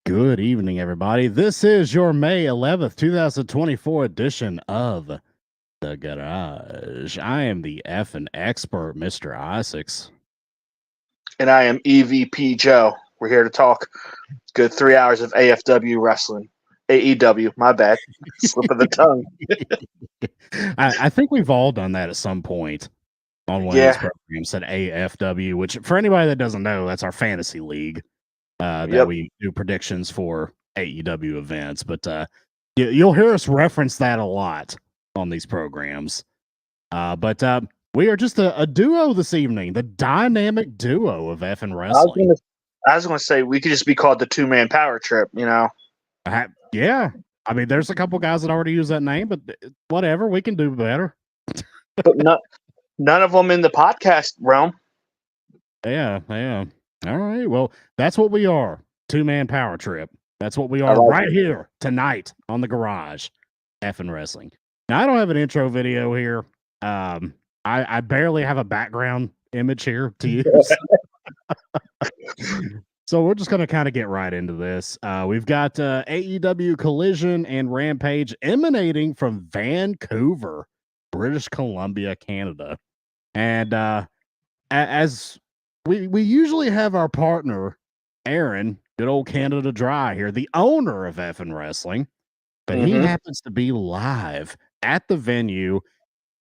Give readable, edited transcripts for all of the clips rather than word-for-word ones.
Good evening, everybody. This is your May 11th, 2024 edition of The Garage. I am the effing expert, Mr. Isaacs. And I am EVP Joe. We're here to talk good 3 hours of AFW wrestling. AEW, my bad. Slip of the tongue. I think we've all done that at some point on one of these programs, said AFW, which for anybody that doesn't know, that's our fantasy league that we do predictions for AEW events. But you'll hear us reference that a lot on these programs. But we are just a duo this evening, the dynamic duo of effing wrestling. I was going to say, we could just be called the two-man power trip, you know? Yeah. I mean, there's a couple guys that already use that name, but whatever, we can do better. But none of them in the podcast realm. Yeah. All right. Well, that's what we are. Two-man power trip. That's what we are right here tonight on The Garage. Effing wrestling. Now, I don't have an intro video here. I barely have a background image here to use. So we're just going to kind of get right into this. We've got AEW Collision and Rampage emanating from Vancouver, British Columbia, Canada. And as we usually have our partner, Aaron, good old Canada Dry here, the owner of effing wrestling, but he happens to be live at the venue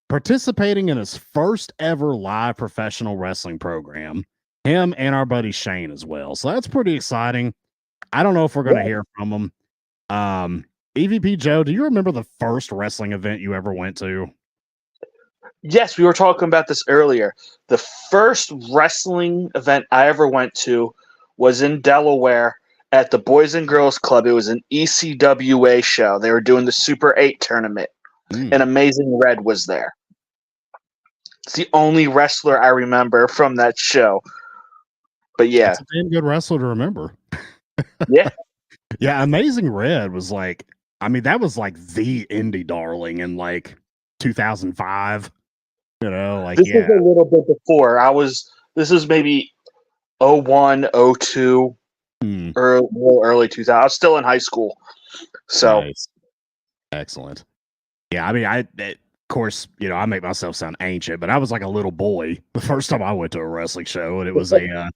participating in his first ever live professional wrestling program. Him and our buddy Shane as well. So that's pretty exciting. I don't know if we're going to hear from him. EVP Joe, do you remember the first wrestling event you ever went to? Yes, we were talking about this earlier. The first wrestling event I ever went to was in Delaware at the Boys and Girls Club. It was an ECWA show. They were doing the Super 8 tournament. And Amazing Red was there. It's the only wrestler I remember from that show. But yeah. That's a damn good wrestler to remember. Yeah. Yeah, Amazing Red was like, I mean, that was like the indie darling in like 2005. You know, like, this is a little bit before. This is maybe 01, 02, early 2000. I was still in high school. So. Nice. Excellent. Yeah, I mean, of course, you know, I make myself sound ancient, but I was like a little boy the first time I went to a wrestling show, and it was a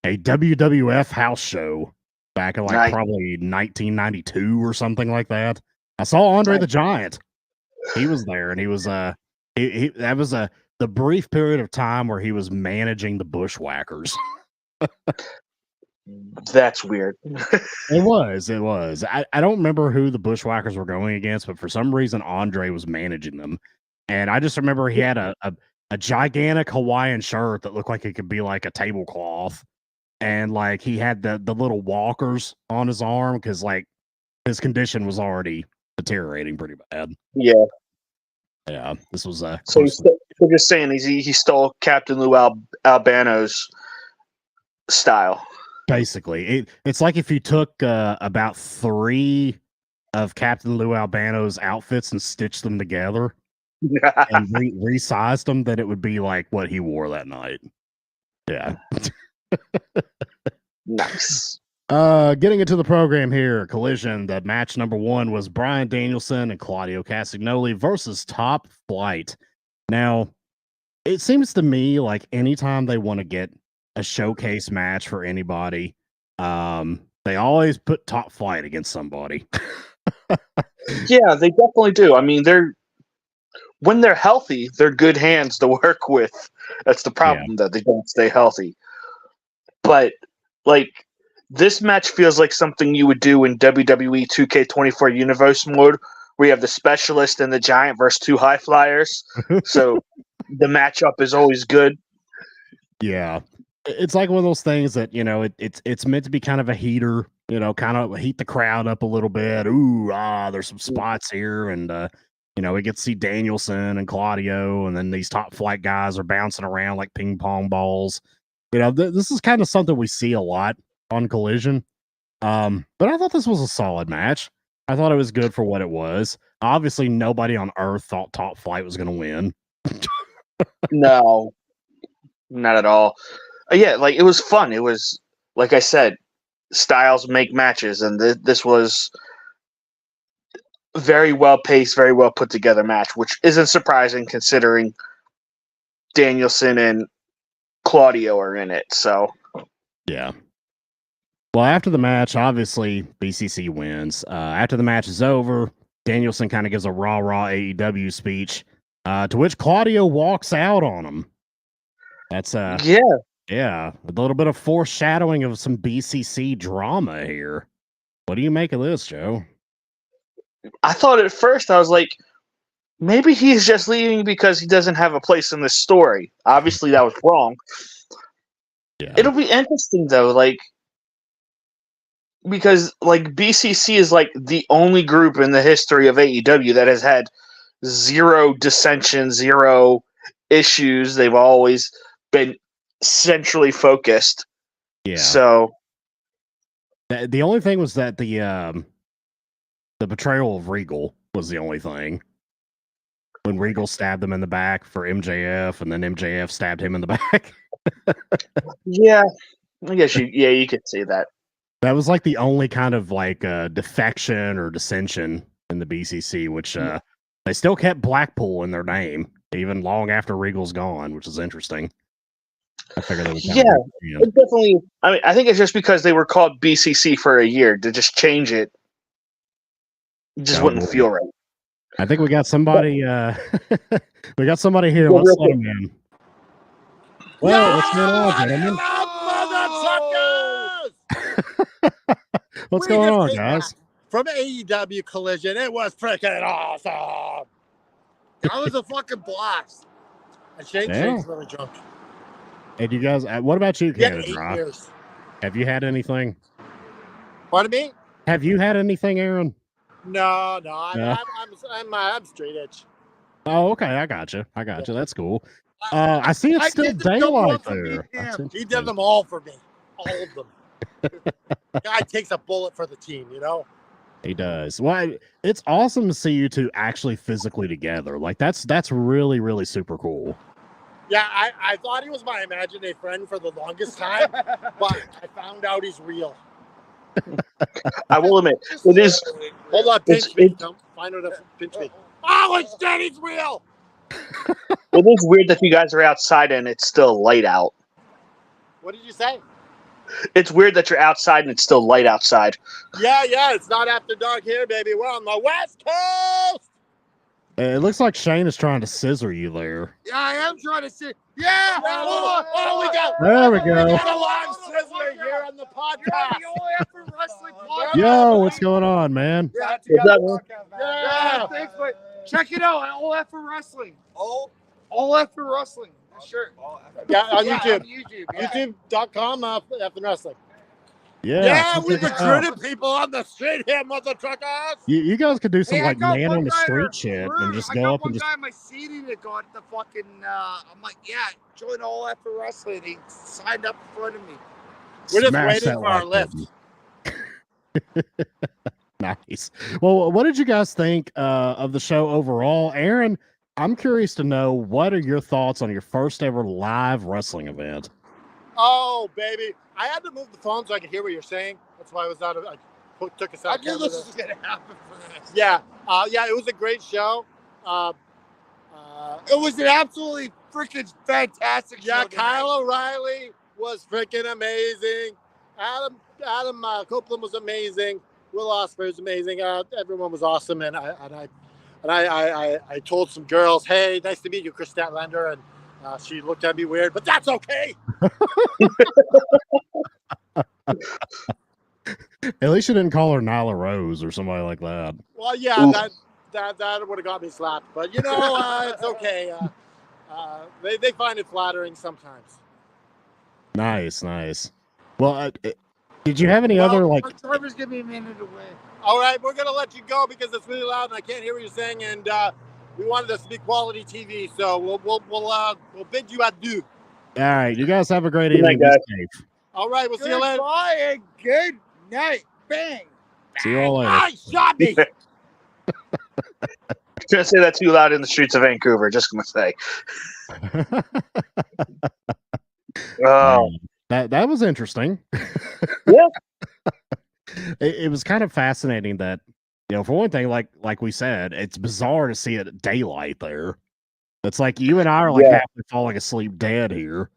WWF house show back in like probably 1992 or something like that. I saw Andre the Giant. He was there, and he was that was the brief period of time where he was managing the Bushwhackers. That's weird. It was. I don't remember who the Bushwhackers were going against, but for some reason Andre was managing them. And I just remember he had a gigantic Hawaiian shirt that looked like it could be like a tablecloth. And like he had the little walkers on his arm because like his condition was already deteriorating pretty bad. Yeah. Yeah. This was so we're just saying he stole Captain Lou Albano's style. Basically, it's like if you took about 3 of Captain Lou Albano's outfits and stitched them together and resized them, then it would be like what he wore that night. Yeah. Nice. Getting into the program here, Collision. The match number 1 was Bryan Danielson and Claudio Castagnoli versus Top Flight. Now, it seems to me like anytime they want to get a showcase match for anybody, they always put Top Flight against somebody. Yeah, they definitely do. I mean, when they're healthy, they're good hands to work with. That's the problem, that they don't stay healthy. But like this match feels like something you would do in WWE 2K24 Universe mode, where you have the Specialist and the Giant versus 2 high flyers. So the matchup is always good. Yeah. It's like one of those things that, you know, it's meant to be kind of a heater, you know, kind of heat the crowd up a little bit. There's some spots here. And, you know, we get to see Danielson and Claudio, and then these Top Flight guys are bouncing around like ping pong balls. You know, this is kind of something we see a lot on Collision. But I thought this was a solid match. I thought it was good for what it was. Obviously, nobody on Earth thought Top Flight was going to win. No, not at all. Yeah, like it was fun. It was, like I said, styles make matches, and this was very well paced, very well put together match, which isn't surprising considering Danielson and Claudio are in it. So yeah. Well, after the match, obviously BCC wins. After the match is over, Danielson kind of gives a raw AEW speech, to which Claudio walks out on him. That's yeah, a little bit of foreshadowing of some BCC drama here. What do you make of this, Joe? I thought at first, I was like, maybe he's just leaving because he doesn't have a place in this story. Obviously, that was wrong. Yeah. It'll be interesting though, like, because like BCC is like the only group in the history of AEW that has had zero dissension, zero issues. They've always been centrally focused. Yeah. So the only thing was that the betrayal of Regal was the only thing. When Regal stabbed him in the back for MJF, and then MJF stabbed him in the back. yeah, I guess you could say that. That was like the only kind of like defection or dissension in the BCC, which they still kept Blackpool in their name even long after Regal's gone, which is interesting. I figured they would. It definitely. I mean, I think it's just because they were called BCC for a year. To just change it, just wouldn't feel right. I think we got somebody. We got somebody here. Let's let him in. Well, what's going on, gentlemen? What's going on, guys? From AEW Collision, it was freaking awesome. That was a fucking blast. And Shane's really drunk. Hey, do you guys? What about you, Canada? Have you had anything? Pardon me? Have you had anything, Aaron? No. I'm straight edge. Oh, okay. I got you. That's cool. I see it's still daylight there. He did them all for me. All of them. Guy takes a bullet for the team, you know? He does. Well, it's awesome to see you two actually physically together. Like, that's really, really super cool. Yeah, I thought he was my imaginary friend for the longest time, but I found out he's real. I will admit, it is. Hold on, pinch me. Find out if pinch me. Oh, it's dead. He's real. It is weird that you guys are outside and it's still light out. What did you say? It's weird that you're outside and it's still light outside. Yeah, it's not after dark here, baby. We're on the West Coast. It looks like Shane is trying to scissor you there. Yeah, I am trying to see. Yeah. Oh, we got. There we go. We got a live sizzler here on the podcast. Yo, what's going on, man? Yeah. Thanks, but check it out. All F for Wrestling. All F for Wrestling. Sure. Yeah, on YouTube. Yeah. YouTube.com F and Wrestling. Yeah, we recruited people on the street here, mother truckers. You guys could do some like man on the street shit and just go up and just. I got one guy in my CD that got the fucking. I'm like, yeah, join All F for Wrestling. He signed up in front of me. We're just waiting for our lift. Nice. Well, what did you guys think of the show overall, Aaron? I'm curious to know, what are your thoughts on your first ever live wrestling event? Oh, baby. I had to move the phone so I could hear what you're saying. That's why I was out of. I took us out. I knew this was going to happen for this. Yeah. It was a great show. It was an absolutely freaking fantastic show. Yeah, Kyle O'Reilly was freaking amazing. Adam Copeland was amazing. Will Ospreay was amazing. Everyone was awesome, and I told some girls, "Hey, nice to meet you, Chris Statlander," and she looked at me weird, but that's okay. At least you didn't call her Nyla Rose or somebody like that. Well, yeah, that would have got me slapped, but you know, it's okay. They find it flattering sometimes. Nice. Well, did you have any other like? Trevor's giving me a minute away. All right, we're gonna let you go because it's really loud and I can't hear what you're saying, and we wanted this to be quality TV, so we'll bid you adieu. All right, you guys have a great evening. Night, safe. All right, we'll see you later. Bye and good night. Bang. See you all later. I shot me. Gonna say that too loud in the streets of Vancouver. Just gonna say. Oh, that was interesting. Yeah. it was kind of fascinating that, for one thing, like we said, it's bizarre to see it at daylight there. It's like you and I are like Yeah. halfway falling asleep dead here.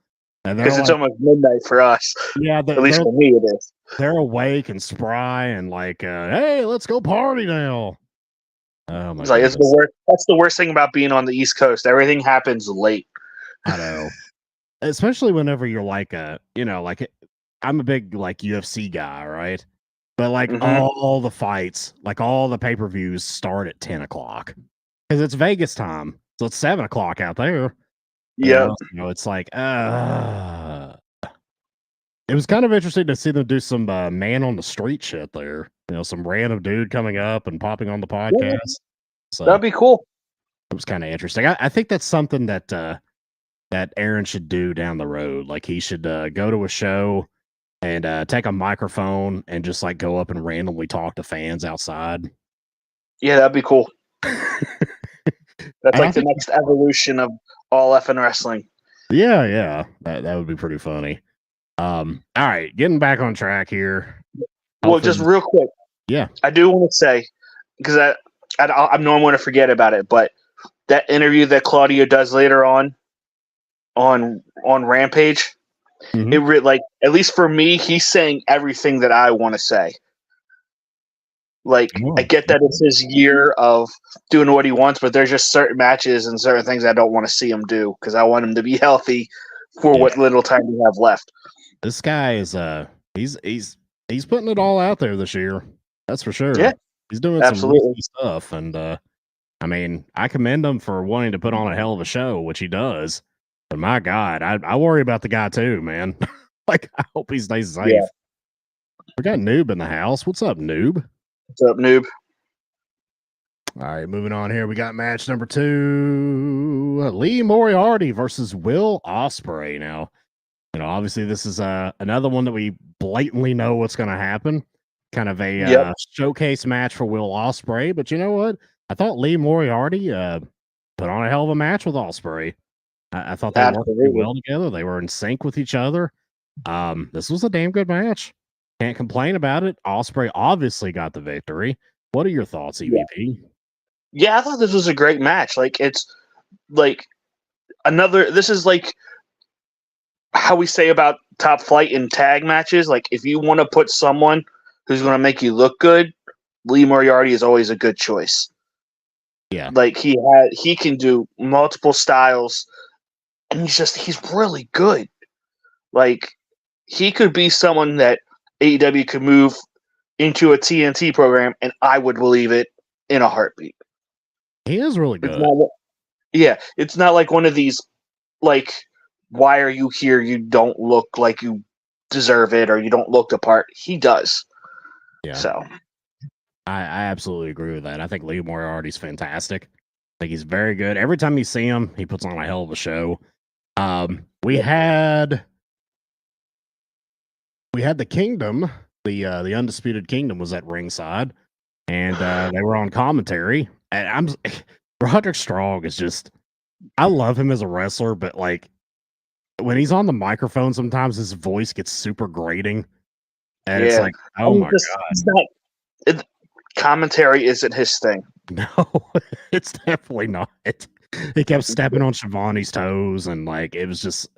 And they're Because it's like, almost midnight for us. yeah, At least for me, it is. they're awake and spry and like, hey, let's go party now. Oh my It's like, it's the goodness. worst. That's the worst thing about being on the East Coast. Everything happens late. I know. Especially whenever you're like like I'm a big like UFC guy, right? But like all the fights, like all the pay-per-views start at 10 o'clock. Because it's Vegas time. So it's 7 o'clock out there. Yeah. It's like it was kind of interesting to see them do some man on the street shit there. Some random dude coming up and popping on the podcast. Yeah. So That'd be cool. it was kind of interesting. I think that's something that that Aaron should do down the road. Like he should go to a show and take a microphone and just like go up and randomly talk to fans outside. Yeah, that'd be cool. That's like the next evolution of all effing wrestling. Yeah. That would be pretty funny. All right, getting back on track here. Well, just real quick. Yeah. I do want to say, because I know I'm going to forget about it, but that interview that Claudio does later on Rampage, it like, at least for me, he's saying everything that I want to say. Like, I get that it's his year of doing what he wants, but there's just certain matches and certain things I don't want to see him do because I want him to be healthy for what little time we have left. This guy is he's putting it all out there this year. That's for sure. Yeah, he's doing some risky stuff, and I mean, I commend him for wanting to put on a hell of a show, which he does. But my God, I worry about the guy too, man. Like, I hope he stays safe. Yeah. We got Noob in the house. What's up, Noob? What's up, Noob? All right, moving on here. We got match number 2: Lee Moriarty versus Will Ospreay. Now, obviously this is another one that we blatantly know what's going to happen. Kind of a showcase match for Will Ospreay. But you know what? I thought Lee Moriarty put on a hell of a match with Ospreay. I thought they worked pretty well together. They were in sync with each other. This was a damn good match. Can't complain about it. Ospreay obviously got the victory. What are your thoughts, EVP? Yeah, I thought this was a great match. Like, it's like this is like how we say about Top Flight in tag matches. Like, if you want to put someone who's going to make you look good, Lee Moriarty is always a good choice. Yeah. Like, he can do multiple styles, and he's really good. Like, he could be someone that AEW could move into a TNT program, and I would believe it in a heartbeat. He is really good. It's not like one of these, like, why are you here? You don't look like you deserve it, or you don't look the part. He does. Yeah. So I absolutely agree with that. I think Lee Moriarty's fantastic. I think he's very good. Every time you see him, he puts on a hell of a show. We had the Kingdom, the Undisputed Kingdom was at ringside, and they were on commentary. And Roderick Strong is just, I love him as a wrestler, but like when he's on the microphone, sometimes his voice gets super grating, and it's like, oh my god, commentary isn't his thing. No, it's definitely not. He kept stepping on Shivani's toes, and like it was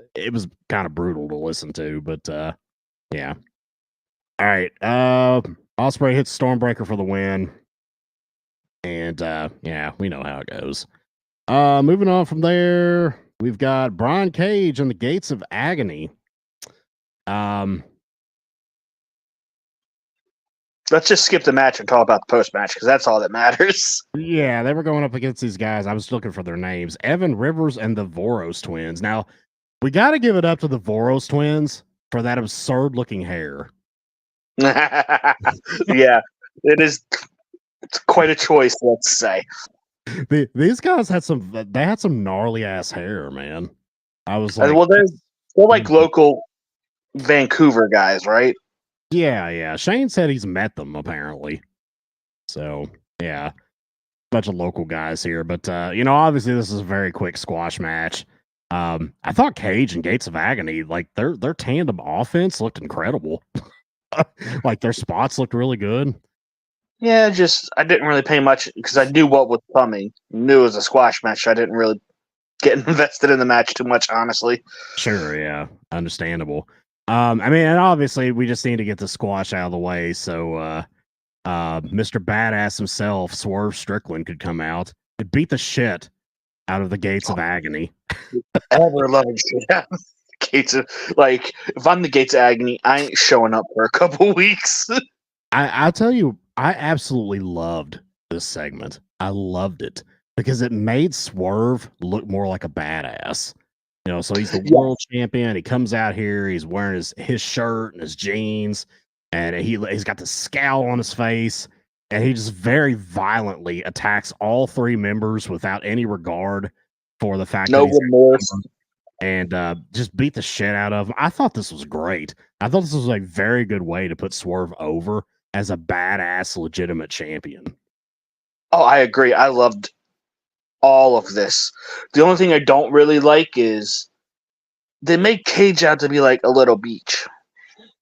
kind of brutal to listen to. But yeah. All right. Ospreay hits Stormbreaker for the win. And yeah, we know how it goes. Moving on from there, we've got Brian Cage and the Gates of Agony. Let's just skip the match and talk about the post match because that's all that matters. Yeah, they were going up against these guys. I was looking for their names: Evan Rivers and the Voros twins. Now, we got to give it up to the Voros twins for that absurd looking hair. Yeah, it's quite a choice, let's say. These guys had some gnarly ass hair, man. I was like, well, they're like local Vancouver guys, right? Yeah. Shane said he's met them apparently. So yeah, bunch of local guys here, but obviously this is a very quick squash match. I thought Cage and Gates of Agony, like their tandem offense looked incredible. Like their spots looked really good. Yeah, just I didn't really pay much because I knew what was coming. Knew it was a squash match. So I didn't really get invested in the match too much, honestly. Sure, yeah, understandable. I mean, and obviously we just need to get the squash out of the way so Mr. Badass himself, Swerve Strickland, could come out and beat the shit out of the Gates of Agony. Ever loving shit. Gates of, like, if I'm the Gates of Agony, I ain't showing up for a couple weeks. I'll tell you, I absolutely loved this segment. I loved it because it made Swerve look more like a badass. You know, so he's the world champion. He comes out here, he's wearing his shirt and his jeans, and he's got the scowl on his face, and he just very violently attacks all three members without any regard for the fact that he's remorse. And just beat the shit out of him. I thought this was great. I thought this was a very good way to put Swerve over as a badass, legitimate champion. Oh, I agree. I loved all of this. The only thing I don't really like is they make Cage out to be like a little beach.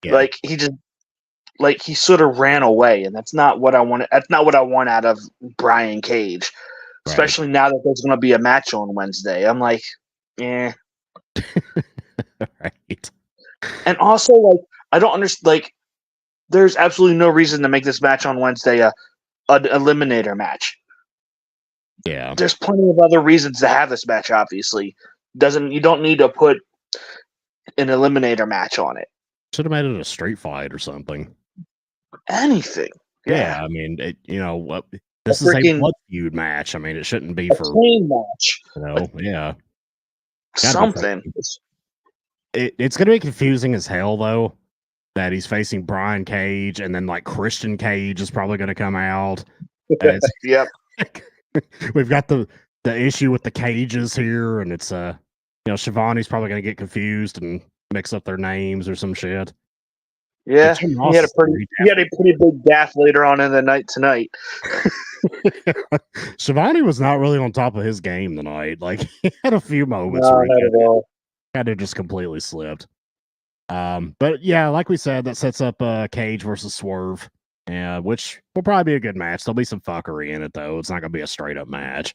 Yeah. Like he sort of ran away, and that's not what I wanted. That's not what I want out of Brian Cage. Right. Especially now that there's going to be a match on Wednesday. I'm like, eh. Right. And also, like, I don't understand. Like, there's absolutely no reason to make this match on Wednesday an eliminator match. Yeah. There's plenty of other reasons to have this match. Obviously, you don't need to put an eliminator match on it. Should have made it a street fight or something. Anything. Yeah, I mean, this is a blood feud match. I mean, it shouldn't be for clean match. You know, yeah. Something. It's going to be confusing as hell, though, that he's facing Brian Cage, and then like Christian Cage is probably going to come out. Yep. We've got the issue with the cages here, and it's Shivani's probably going to get confused and mix up their names or some shit. Yeah, he had a pretty big gaff later on in the night tonight. Shivani was not really on top of his game tonight. Like, he had a few moments where he kind of just completely slipped. But yeah, like we said, that sets up Cage versus Swerve, which will probably be a good match. There'll be some fuckery in it, though. It's not going to be a straight up match.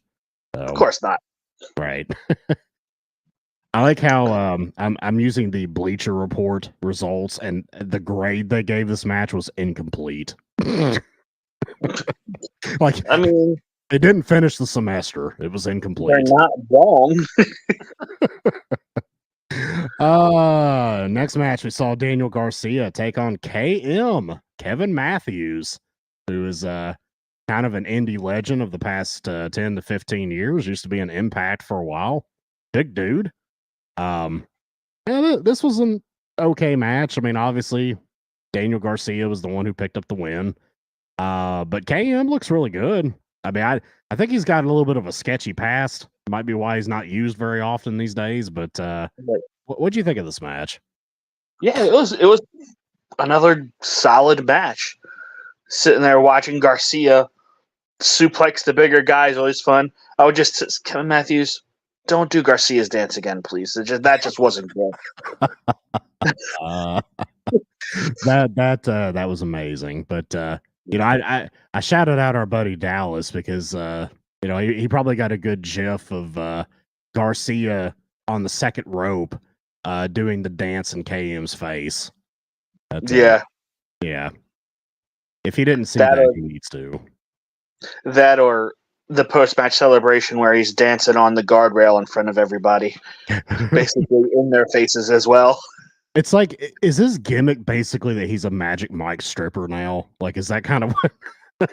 So, of course not. Right. I like how I'm using the Bleacher Report results, and the grade they gave this match was incomplete. Like, I mean, it didn't finish the semester. It was incomplete. They're not wrong. Next match, we saw Daniel Garcia take on Kevin Matthews, who is kind of an indie legend of the past 10 to 15 years. Used to be an Impact for a while. Big dude. This was an okay match. I mean, obviously, Daniel Garcia was the one who picked up the win. But KM looks really good. I mean, I think he's got a little bit of a sketchy past. Might be why he's not used very often these days. But what'd you think of this match? Yeah, it was another solid match. Sitting there watching Garcia suplex the bigger guy is always fun. I would just Kevin Matthews, don't do Garcia's dance again, please. That just wasn't good. That was amazing. But I shouted out our buddy Dallas because he probably got a good gif of Garcia on the second rope doing the dance in KM's face. Yeah. If he didn't see that, he needs to. That or the post-match celebration where he's dancing on the guardrail in front of everybody, basically in their faces as well. It's like, is his gimmick basically that he's a Magic Mike stripper now? Like, is that kind of what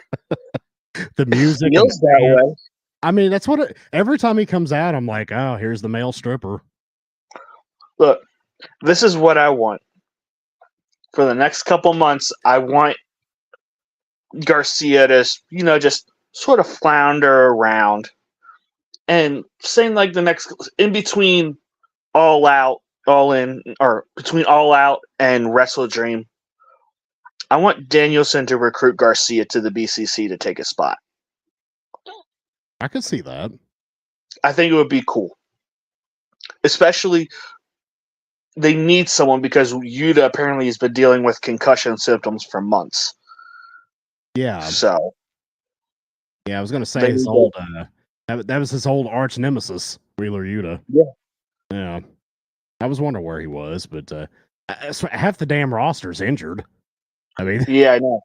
the music feels that way? I mean, that's what every time he comes out, I'm like, oh, here's the male stripper. Look, this is what I want for the next couple months. I want Garcia to, just sort of flounder around, and saying like the next in between All Out, All In, or between All Out and Wrestle Dream, I want Danielson to recruit Garcia to the BCC to take a spot. I could see that. I think it would be cool, especially they need someone because Yuta apparently has been dealing with concussion symptoms for months. Yeah. So. Yeah, I was gonna say his old that was his old arch nemesis, Wheeler Yuta. Yeah. Yeah. I was wondering where he was, but half the damn roster's injured. I mean, yeah, I know.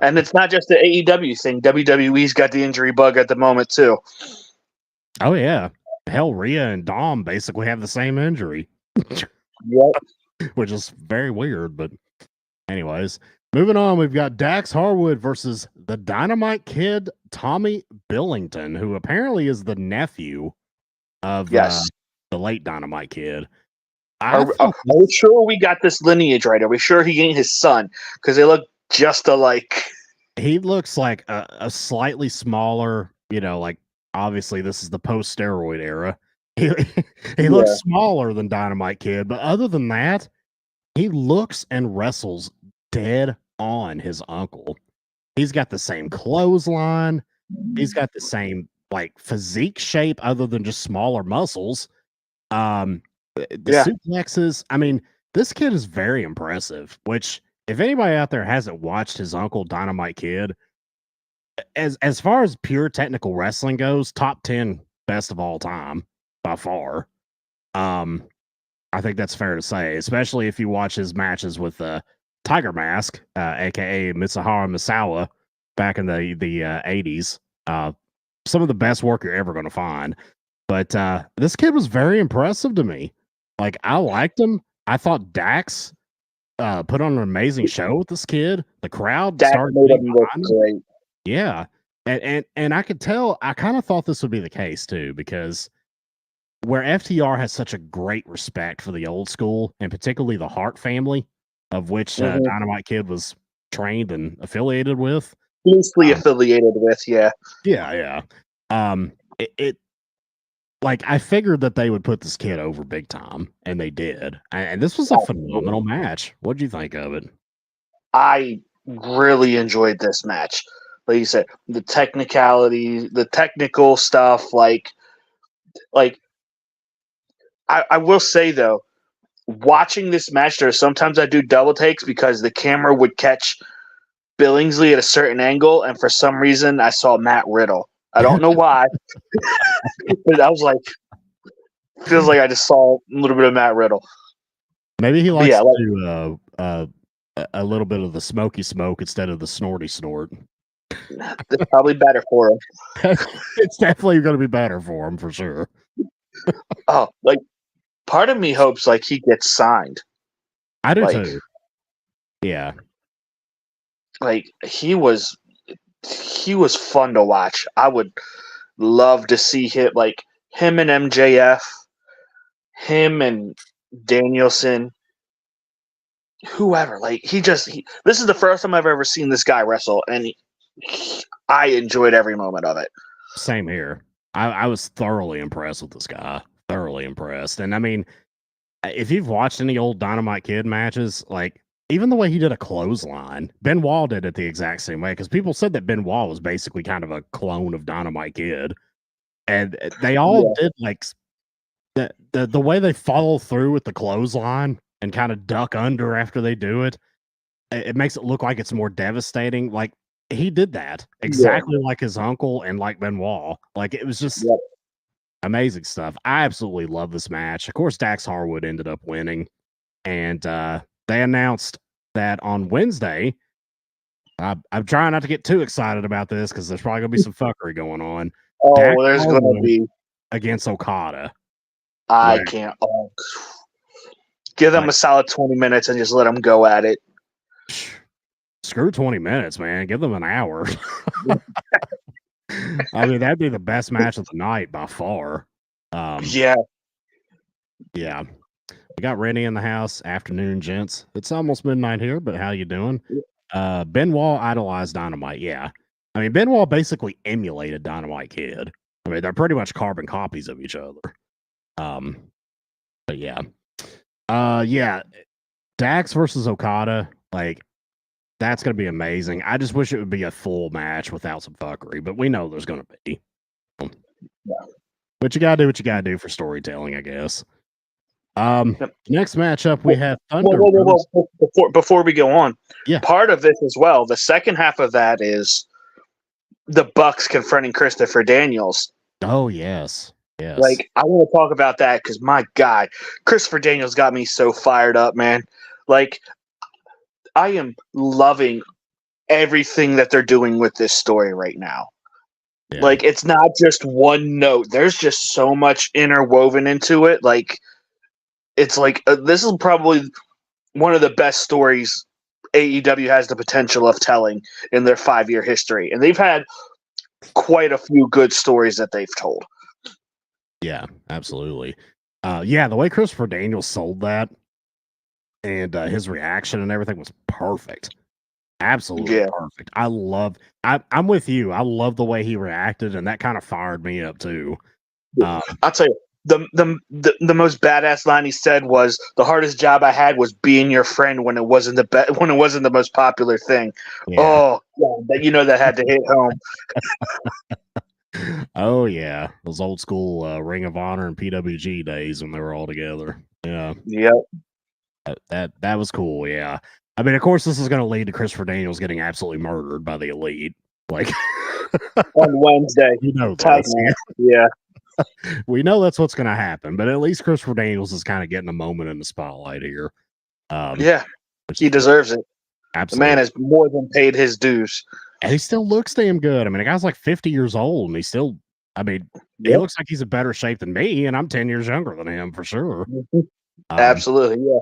And it's not just the AEW thing. WWE's got the injury bug at the moment too. Oh yeah. Hell, Rhea and Dom basically have the same injury. Yep. Which is very weird, but anyways. Moving on, we've got Dax Harwood versus the Dynamite Kid, Tommy Billington, who apparently is the nephew of Yes. the late Dynamite Kid. Are we sure we got this lineage right? Are we sure he ain't his son? Because they look just alike. He looks like a slightly smaller, like obviously this is the post-steroid era. He looks smaller than Dynamite Kid, but other than that, he looks and wrestles dead on his uncle. He's got the same clothesline. He's got the same like physique shape other than just smaller muscles. The suplexes, I mean, this kid is very impressive, which if anybody out there hasn't watched his uncle Dynamite Kid, as far as pure technical wrestling goes, top 10 best of all time by far. I think that's fair to say, especially if you watch his matches with Tiger Mask, aka Mitsuharu Misawa, back in the 80s. Some of the best work you're ever going to find. But this kid was very impressive to me. Like, I liked him. I thought Dax put on an amazing show with this kid. The crowd started made him look great. Yeah. And I could tell, I kind of thought this would be the case too, because where FTR has such a great respect for the old school, and particularly the Hart family, of which Dynamite Kid was trained and affiliated with. Loosely affiliated with, yeah. Yeah. It like, I figured that they would put this kid over big time, and they did. And this was a phenomenal match. What'd you think of it? I really enjoyed this match. Like you said, the technicality, the technical stuff, like I will say though, watching this match, there sometimes I do double takes because the camera would catch Billingsley at a certain angle, and for some reason I saw Matt Riddle. I don't know why, but I was like, feels like I just saw a little bit of Matt Riddle. Maybe he likes to do a little bit of the smoky smoke instead of the snorty snort. It's probably better for him. It's definitely going to be better for him for sure. Like, part of me hopes like he gets signed. I do too. Yeah. Like, he was fun to watch. I would love to see him and MJF, him and Danielson, whoever. Like, this is the first time I've ever seen this guy wrestle, and I enjoyed every moment of it. Same here. I was thoroughly impressed with this guy. Thoroughly impressed. And I mean, if you've watched any old Dynamite Kid matches, like, even the way he did a clothesline, Benoit did it the exact same way, because people said that Benoit was basically kind of a clone of Dynamite Kid. And they all did, like, the way they follow through with the clothesline and kind of duck under after they do it, it makes it look like it's more devastating. Like, he did that exactly like his uncle and like Benoit. Like, it was just amazing stuff. I absolutely love this match. Of course, Dax Harwood ended up winning, and they announced that on Wednesday. I'm trying not to get too excited about this because there's probably gonna be some fuckery going on. There's gonna be against Okada. I can't. Give them a solid 20 minutes and just let them go at it. Screw 20 minutes, man. Give them an hour. I mean, that'd be the best match of the night by far. Yeah. We got Rennie in the house. Afternoon, gents. It's almost midnight here, but how you doing? Benoit idolized Dynamite. Yeah. I mean, Benoit basically emulated Dynamite Kid. I mean, they're pretty much carbon copies of each other. But yeah. Dax versus Okada, like, that's going to be amazing. I just wish it would be a full match without some fuckery, but we know there's going to be. But you got to do what you got to do for storytelling, I guess. Next matchup we have Thunder. Before we go on, yeah, part of this as well. The second half of that is the Bucks confronting Christopher Daniels. Oh yes. Like, I want to talk about that because, my God, Christopher Daniels got me so fired up, man. Like, I am loving everything that they're doing with this story right now. Yeah. Like, it's not just one note. There's just so much interwoven into it. Like, it's like this is probably one of the best stories AEW has the potential of telling in their 5-year history. And they've had quite a few good stories that they've told. Yeah, absolutely. The way Christopher Daniels sold that and his reaction and everything was perfect. Absolutely perfect. I'm with you. I love the way he reacted, and that kind of fired me up too. I'll tell you, the most badass line he said was, "The hardest job I had was being your friend when it wasn't the most popular thing." Yeah. Oh, yeah, that had to hit home. Oh yeah, those old school Ring of Honor and PWG days when they were all together. Yeah. Yep. That was cool. Yeah. I mean, of course, this is going to lead to Christopher Daniels getting absolutely murdered by the Elite, like on Wednesday. This. Yeah. We know that's what's going to happen, but at least Christopher Daniels is kind of getting a moment in the spotlight here. He deserves it. Absolutely. The man has more than paid his dues. And he still looks damn good. I mean, the guy's like 50 years old, and he still, he looks like he's in better shape than me, and I'm 10 years younger than him for sure. Mm-hmm. Absolutely, yeah.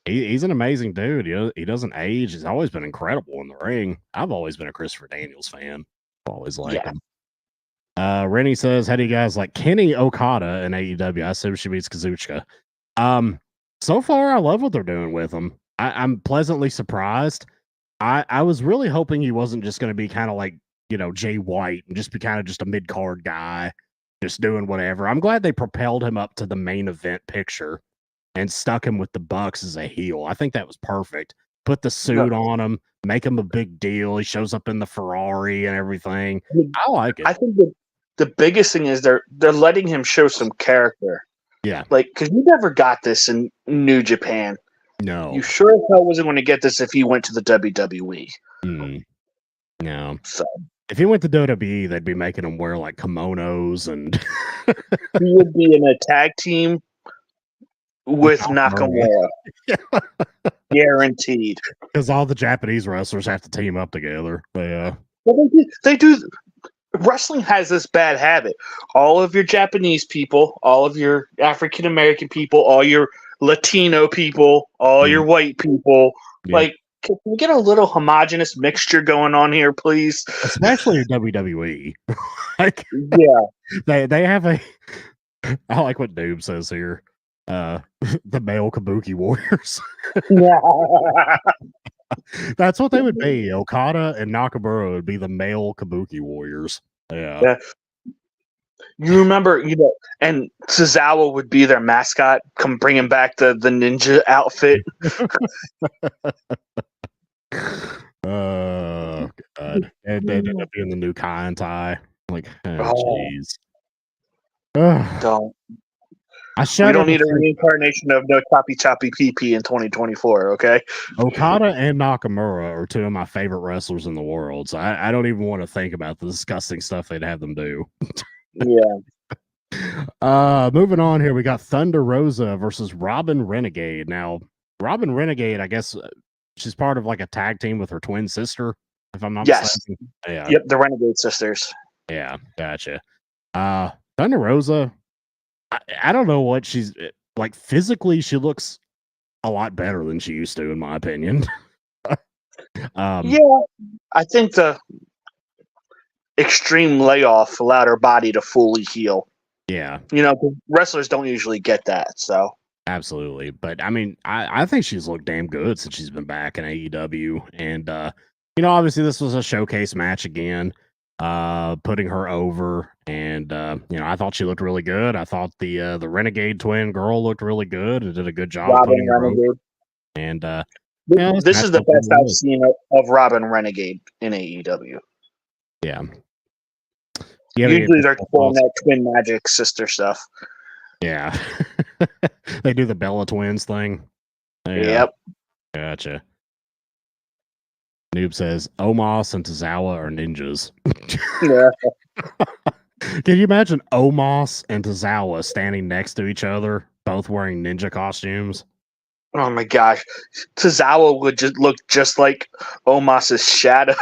He's an amazing dude. He doesn't age. He's always been incredible in the ring. I've always been a Christopher Daniels fan. Always liked him. Rennie says, how do you guys like Kenny Okada in AEW? I assume she beats Kazuchika. So far, I love what they're doing with him. I'm pleasantly surprised. I was really hoping he wasn't just going to be kind of like, Jay White and just be kind of just a mid-card guy, just doing whatever. I'm glad they propelled him up to the main event picture and stuck him with the Bucks as a heel. I think that was perfect. Put the suit on him, make him a big deal. He shows up in the Ferrari and everything. I like it. I think the biggest thing is they're letting him show some character. Yeah. Like, because you never got this in New Japan. No. You sure as hell wasn't going to get this if he went to the WWE. No. So if he went to WWE, they'd be making him wear like kimonos and he would be in a tag team with Nakamura. Guaranteed. Because all the Japanese wrestlers have to team up together. But, well, they do. Wrestling has this bad habit. All of your Japanese people, all of your African American people, all your Latino people, all your white people. Yeah. Like, can we get a little homogenous mixture going on here, please? Especially WWE. Like, they have a. I like what Doob says here. The male Kabuki Warriors. That's what they would be. Okada and Nakamura would be the male Kabuki Warriors. Yeah. You remember, and Suzawa would be their mascot. Come bringing back the ninja outfit. Oh God! And they ended up being the new Kai and Tai. Like, jeez. Don't. We don't need a reincarnation of no choppy PP in 2024, okay? Okada and Nakamura are two of my favorite wrestlers in the world, so I don't even want to think about the disgusting stuff they'd have them do. Yeah. Moving on here, we got Thunder Rosa versus Robin Renegade. Now, Robin Renegade, I guess she's part of like a tag team with her twin sister, if I'm not mistaken. Yeah. Yep, the Renegade sisters. Yeah, gotcha. Thunder Rosa, I don't know what she's like physically. She looks a lot better than she used to, in my opinion. I think the extreme layoff allowed her body to fully heal. Yeah. Wrestlers don't usually get that, so. Absolutely. But I mean, I think she's looked damn good since she's been back in AEW. And, obviously this was a showcase match again, putting her over. And, I thought she looked really good. I thought the Renegade twin girl looked really good and did a good job putting her over. And, this is the best I've seen of Robin Renegade in AEW. Yeah. Usually they're pulling that twin magic sister stuff. Yeah. They do the Bella Twins thing. Yeah. Yep. Gotcha. Noob says Omos and Tozawa are ninjas. Yeah. Can you imagine Omos and Tozawa standing next to each other, both wearing ninja costumes? Oh my gosh. Tozawa would just look just like Omos's shadow.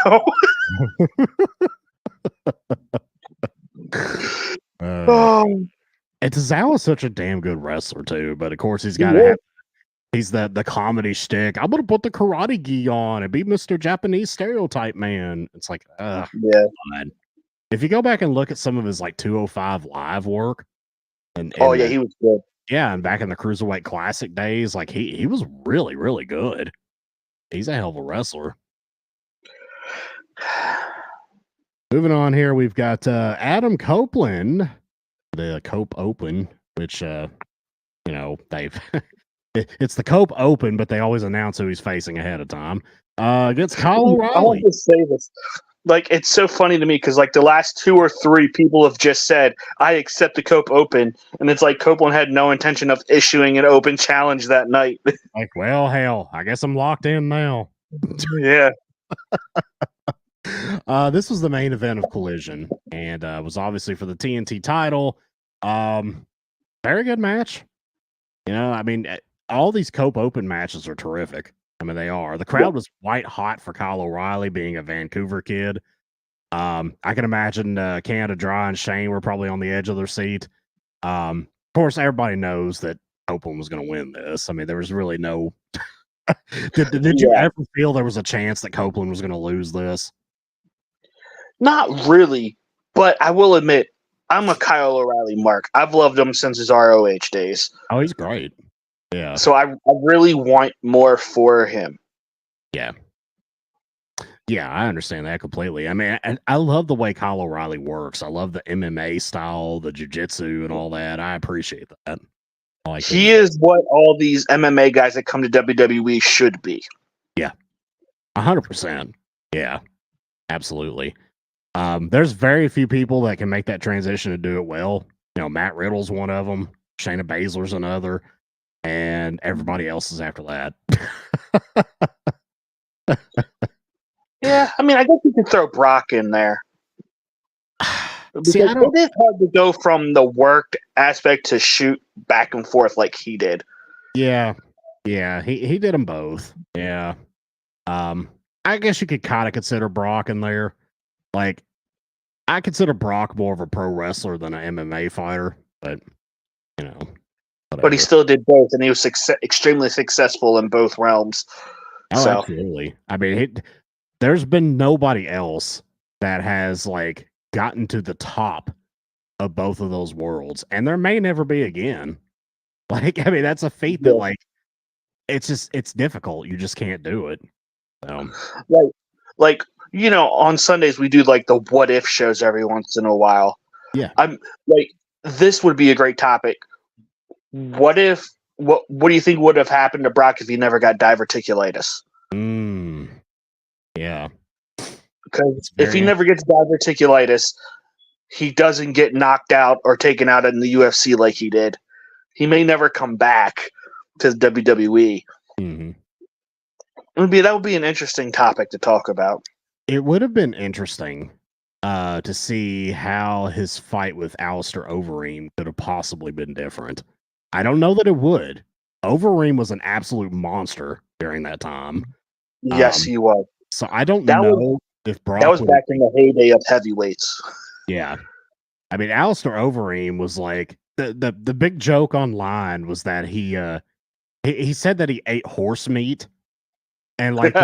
And Tozawa's such a damn good wrestler too, but of course he's got to have. He's the comedy shtick. I'm gonna put the karate gi on and be Mr. Japanese stereotype man. It's like, yeah. God. If you go back and look at some of his like 205 live work, and Oh yeah, he was good. Yeah, and back in the Cruiserweight Classic days, like he was really, really good. He's a hell of a wrestler. Moving on here, we've got Adam Copeland, the Cope Open, which they've it's the Cope Open, but they always announce who he's facing ahead of time. Against Kyle O'Reilly. I want to say this. Like, it's so funny to me because, like, the last 2 or 3 people have just said, I accept the Cope Open. And it's like Copeland had no intention of issuing an open challenge that night. Like, well, hell, I guess I'm locked in now. Yeah. This was the main event of Collision, and was obviously for the TNT title. Very good match. I mean, all these Cope Open matches are terrific. I mean, they are. The crowd was white hot for Kyle O'Reilly being a Vancouver kid. I can imagine Canada Dry and Shane were probably on the edge of their seat. Of course, everybody knows that Copeland was going to win this. I mean, there was really no. Did you ever feel there was a chance that Copeland was going to lose this? Not really, but I will admit, I'm a Kyle O'Reilly mark. I've loved him since his ROH days. Oh, he's great. Yeah. So I really want more for him. Yeah. Yeah, I understand that completely. I mean, I love the way Kyle O'Reilly works. I love the MMA style, the jiu-jitsu and all that. I appreciate that. He is what all these MMA guys that come to WWE should be. Yeah. 100%. Yeah. Absolutely. There's very few people that can make that transition and do it well. Matt Riddle's one of them. Shayna Baszler's another. And everybody else is after that. Yeah, I mean, I guess you could throw Brock in there. See, it is hard to go from the work aspect to shoot back and forth like he did. Yeah, he did them both. Yeah, I guess you could kind of consider Brock in there. Like, I consider Brock more of a pro wrestler than an MMA fighter, but whatever. But he still did both, and he was extremely successful in both realms. Oh, absolutely. I mean, there's been nobody else that has like gotten to the top of both of those worlds, and there may never be again. Like, I mean, that's a feat that like it's difficult. You just can't do it. Like on Sundays we do like the what if shows every once in a while. Yeah, I'm like, this would be a great topic. What do you think would have happened to Brock if he never got diverticulitis? Yeah. Because if he never gets diverticulitis, he doesn't get knocked out or taken out in the UFC like he did. He may never come back to the WWE. Mm-hmm. That would be an interesting topic to talk about. It would have been interesting to see how his fight with Alistair Overeem could have possibly been different. I don't know that it would. Overeem was an absolute monster during that time. Yes, he was. So I don't know if Brock... That was back in the heyday of heavyweights. Yeah. I mean, Alistair Overeem was like... The big joke online was that he said that he ate horse meat. And like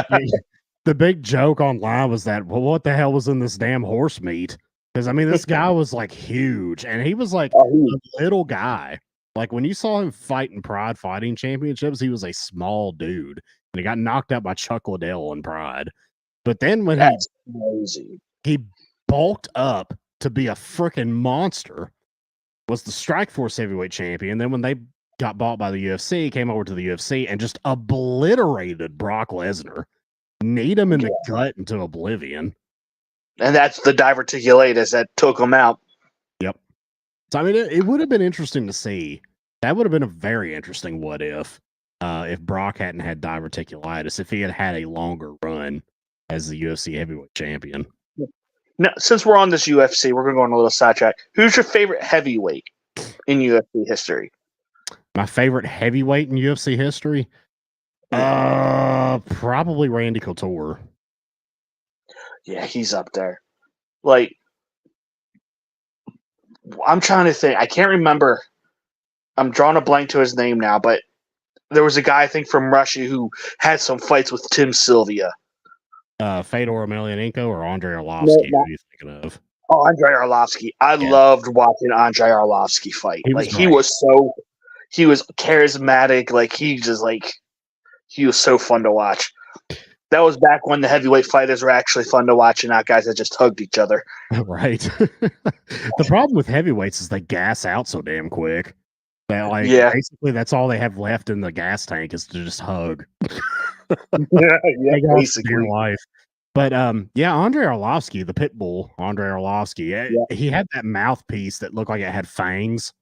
the big joke online was that, well, what the hell was in this damn horse meat? Because I mean, this guy was like huge, and he was like a little guy. Like when you saw him fight in Pride Fighting Championships, he was a small dude, and he got knocked out by Chuck Liddell in Pride. But then when he bulked up to be a freaking monster, was the Strikeforce heavyweight champion. Then when they got bought by the UFC, came over to the UFC and just obliterated Brock Lesnar, kneed him in the gut into oblivion. And that's the diverticulitis that took him out. Yep. So I mean, it would have been interesting to see That would have been a very interesting what if Brock hadn't had diverticulitis, if he had had a longer run as the UFC heavyweight champion. Now, since we're on this UFC, we're going to go on a little sidetrack. Who's your favorite heavyweight in UFC history? My favorite heavyweight in UFC history? Probably Randy Couture. Yeah, he's up there. Like, I'm trying to think. I can't remember. I'm drawing a blank to his name now, but there was a guy, I think, from Russia who had some fights with Tim Sylvia. Fedor Emelianenko or Andrei Arlovsky? Who are you thinking of? Oh, Andrei Arlovsky. I loved watching Andrei Arlovsky fight. He was charismatic. He was so fun to watch. That was back when the heavyweight fighters were actually fun to watch and not guys that just hugged each other. Right. The problem with heavyweights is they gas out so damn quick. That basically that's all they have left in the gas tank is to just hug. Basically life. But Andrei Arlovsky, the pit bull, Andrei Arlovsky, he had that mouthpiece that looked like it had fangs.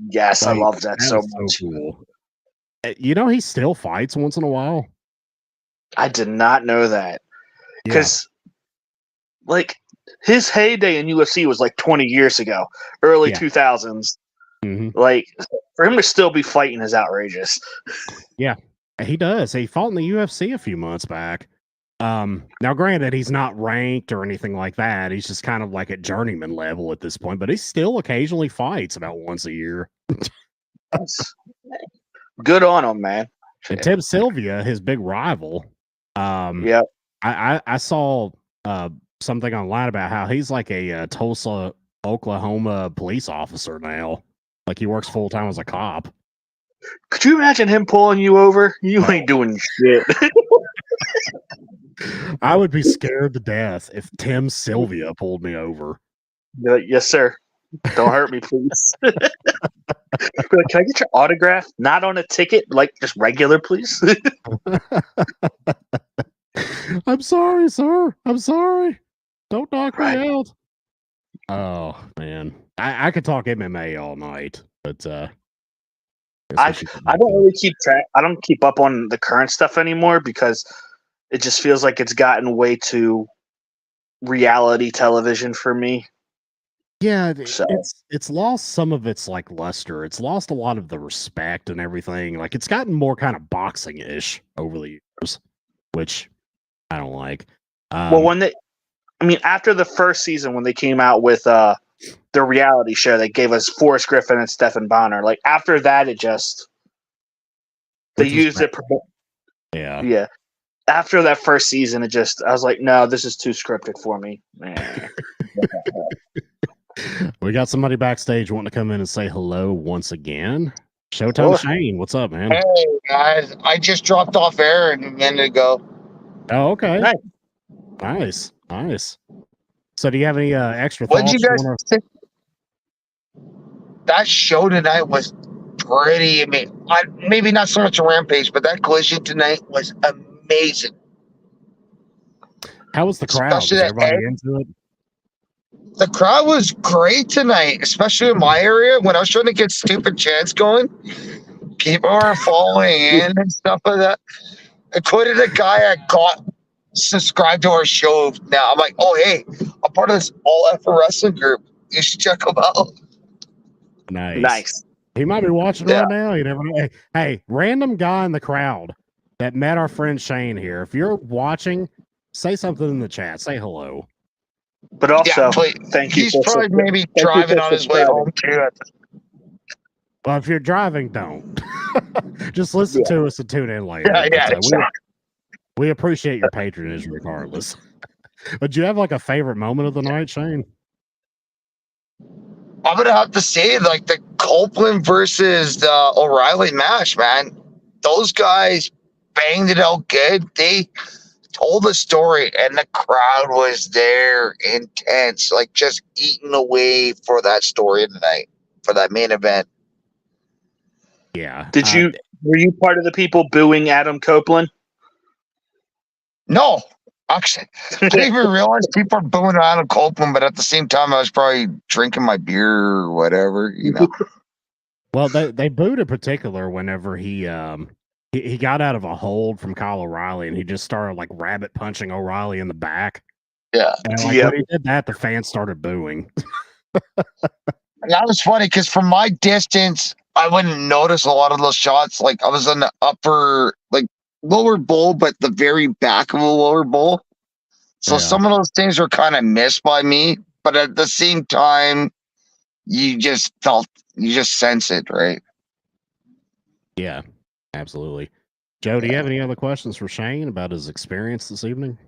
Yes, I love that so much. So cool. You know, he still fights once in a while. I did not know that. Because, his heyday in UFC was 20 years ago, early 2000s. Mm-hmm. For him to still be fighting is outrageous. Yeah, he does. He fought in the UFC a few months back. Now, granted, he's not ranked or anything like that. He's just kind of like at journeyman level at this point, but he still occasionally fights about once a year. Good on him, man. And Tim Sylvia, his big rival. I saw something online about how he's like a Tulsa, Oklahoma police officer now. Like he works full time as a cop. Could you imagine him pulling you over? You ain't doing shit. I would be scared to death if Tim Sylvia pulled me over. Yes, sir. Don't hurt me, please. Can I get your autograph? Not on a ticket, just regular, please. I'm sorry, sir. I'm sorry. Don't knock me out. Oh man, I could talk MMA all night, but I don't really keep track. I don't keep up on the current stuff anymore because it just feels like it's gotten way too reality television for me. Yeah, it's lost some of its luster. It's lost a lot of the respect and everything. It's gotten more kind of boxing-ish over the years, which I don't like. After the first season when they came out with the reality show, they gave us Forrest Griffin and Stephen Bonner. After that, they used it. Yeah. After that first season, I was like, no, this is too scripted for me. We got somebody backstage wanting to come in and say hello once again. Showtime Shane, what's up, man? Hey, guys. I just dropped off air a minute ago. Oh, okay. Nice. So do you have any extra thoughts? What did you guys think? That show tonight was pretty amazing. Maybe not so much a Rampage, but that Collision tonight was amazing. How was the crowd? Was everybody into it? The crowd was great tonight, especially in my area. When I was trying to get stupid chants going, people were following in and stuff like that. Including the guy I got subscribed to our show now. I'm like, oh, hey, I'm part of this All Effort Wrestling group. You should check them out. Nice. He might be watching right now. You never know. Hey, random guy in the crowd that met our friend Shane here. If you're watching, say something in the chat. Say hello. But also, thank you. He's probably maybe driving on his way home too. Well, if you're driving, don't. Just listen to us and tune in later. We appreciate your patronage regardless. But do you have a favorite moment of the night, Shane? I'm gonna have to say the Copeland versus the O'Reilly match, man. Those guys banged it out good. They told the story, and the crowd was there, intense, just eating away for that story tonight, for that main event. Yeah. Were you part of the people booing Adam Copeland? No, actually, I didn't even realize people are booing Adam Copeland, but at the same time, I was probably drinking my beer or whatever, Well, they booed in particular whenever he got out of a hold from Kyle O'Reilly and he just started like rabbit punching O'Reilly in the back. Yeah. And like when he did that, the fans started booing. That was funny because from my distance, I wouldn't notice a lot of those shots. Like I was in the upper, like lower bowl, but the very back of the lower bowl. So some of those things were kind of missed by me, but at the same time, you just sense it, right? Yeah, absolutely. Joe, do you have any other questions for Shane about his experience this evening?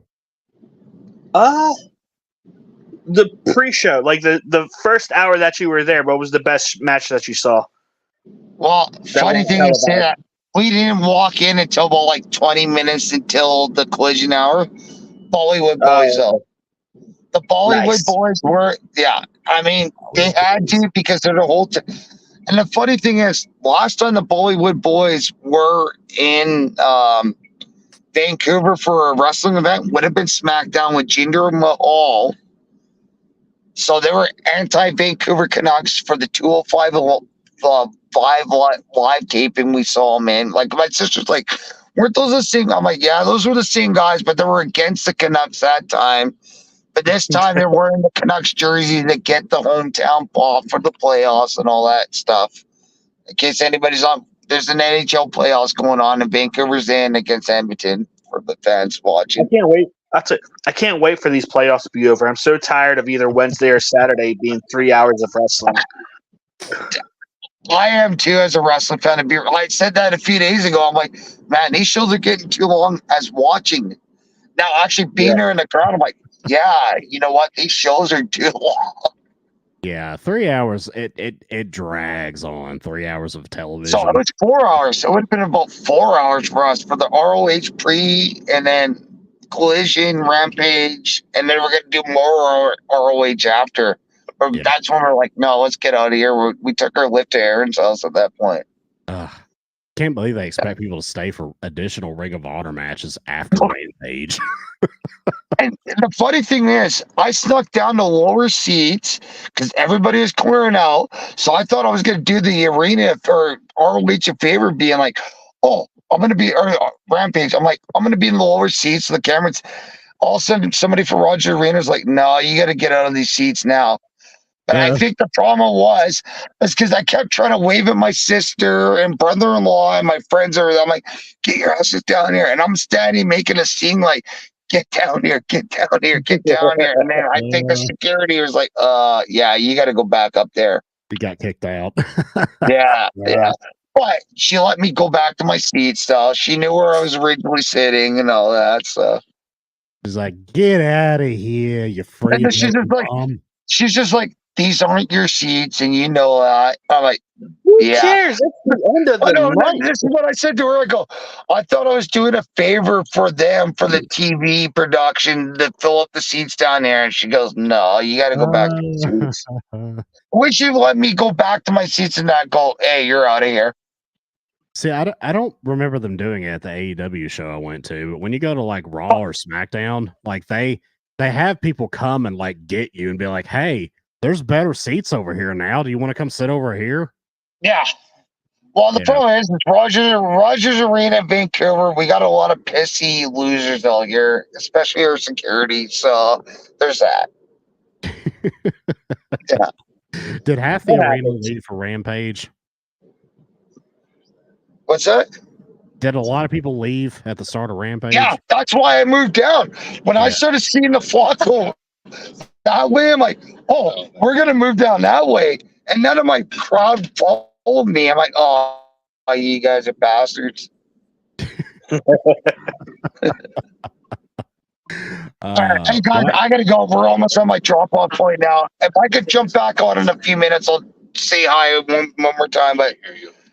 The pre-show, like the first hour that you were there, what was the best match that you saw? Well, funny thing is that we didn't walk in until about like 20 minutes until the collision hour. Bollywood boys, though. The Bollywood boys were, I mean, they had to because they're the whole time. And the funny thing is, last time the Bollywood boys were in Vancouver for a wrestling event would have been SmackDown with Jinder Mahal. So they were anti-Vancouver Canucks for the 205 live taping we saw, man. Like my sister's like, weren't those the same? I'm like, yeah, those were the same guys, but they were against the Canucks that time. But this time they're wearing the Canucks jerseys that get the hometown ball for the playoffs and all that stuff. In case anybody's on, there's an NHL playoffs going on in Vancouver's in against Edmonton for the fans watching. I can't wait. I can't wait for these playoffs to be over. I'm so tired of either Wednesday or Saturday being 3 hours of wrestling. I am too, as a wrestling fan. I said that a few days ago. I'm like, man, these shows are getting too long as watching. Now, actually being there in the crowd, I'm like, yeah, you know what? These shows are too long. Yeah, 3 hours. It drags on 3 hours of television. So it was 4 hours. So it would have been about 4 hours for us for the ROH pre and then Collision, Rampage, and then we're going to do more ROH after. But that's when we're like, no, let's get out of here. We took our lift to Aaron's house at that point. Can't believe they expect people to stay for additional Ring of Honor matches after Rampage. And the funny thing is, I snuck down the lower seats because everybody was clearing out. So I thought I was going to do the arena or ROH a favor, being like, oh, I'm going to be Rampage. I'm like, I'm going to be in the lower seats. So the cameras, all of a sudden, somebody from Roger Arena's like, no, you got to get out of these seats now. But I think the problem was because I kept trying to wave at my sister and brother-in-law and my friends. I'm like, get your asses down here. And I'm standing making a scene like, get down here, get down here, get down here. And then I think the security was like, yeah, you got to go back up there. You got kicked out. Yeah. But she let me go back to my seat. So she knew where I was originally sitting and all that. So she's like, get out of here, you freak. She's just like, these aren't your seats, and you know that. I'm like, who cares? It's the end of the night. This is what I said to her. I go, I thought I was doing a favor for them for the TV production to fill up the seats down there. And she goes, no, you got to go back to the seats. Wish you let me go back to my seats and not go, hey, you're out of here. See, I don't remember them doing it at the AEW show I went to, but when you go to like Raw or SmackDown, like they have people come and like get you and be like, hey, there's better seats over here now. Do you want to come sit over here? Yeah. Well, the problem is Rogers Arena, Vancouver. We got a lot of pissy losers out here, especially our security. So there's that. Did half the arena leave for Rampage? What's that? Did a lot of people leave at the start of Rampage? Yeah, that's why I moved down. When I started seeing the flock go that way, I'm like, oh, we're going to move down that way. And none of my crowd followed me. I'm like, oh, you guys are bastards. All right, hey guys, I got to go. We're almost on my drop-off point now. If I could jump back on in a few minutes, I'll say hi one more time. But,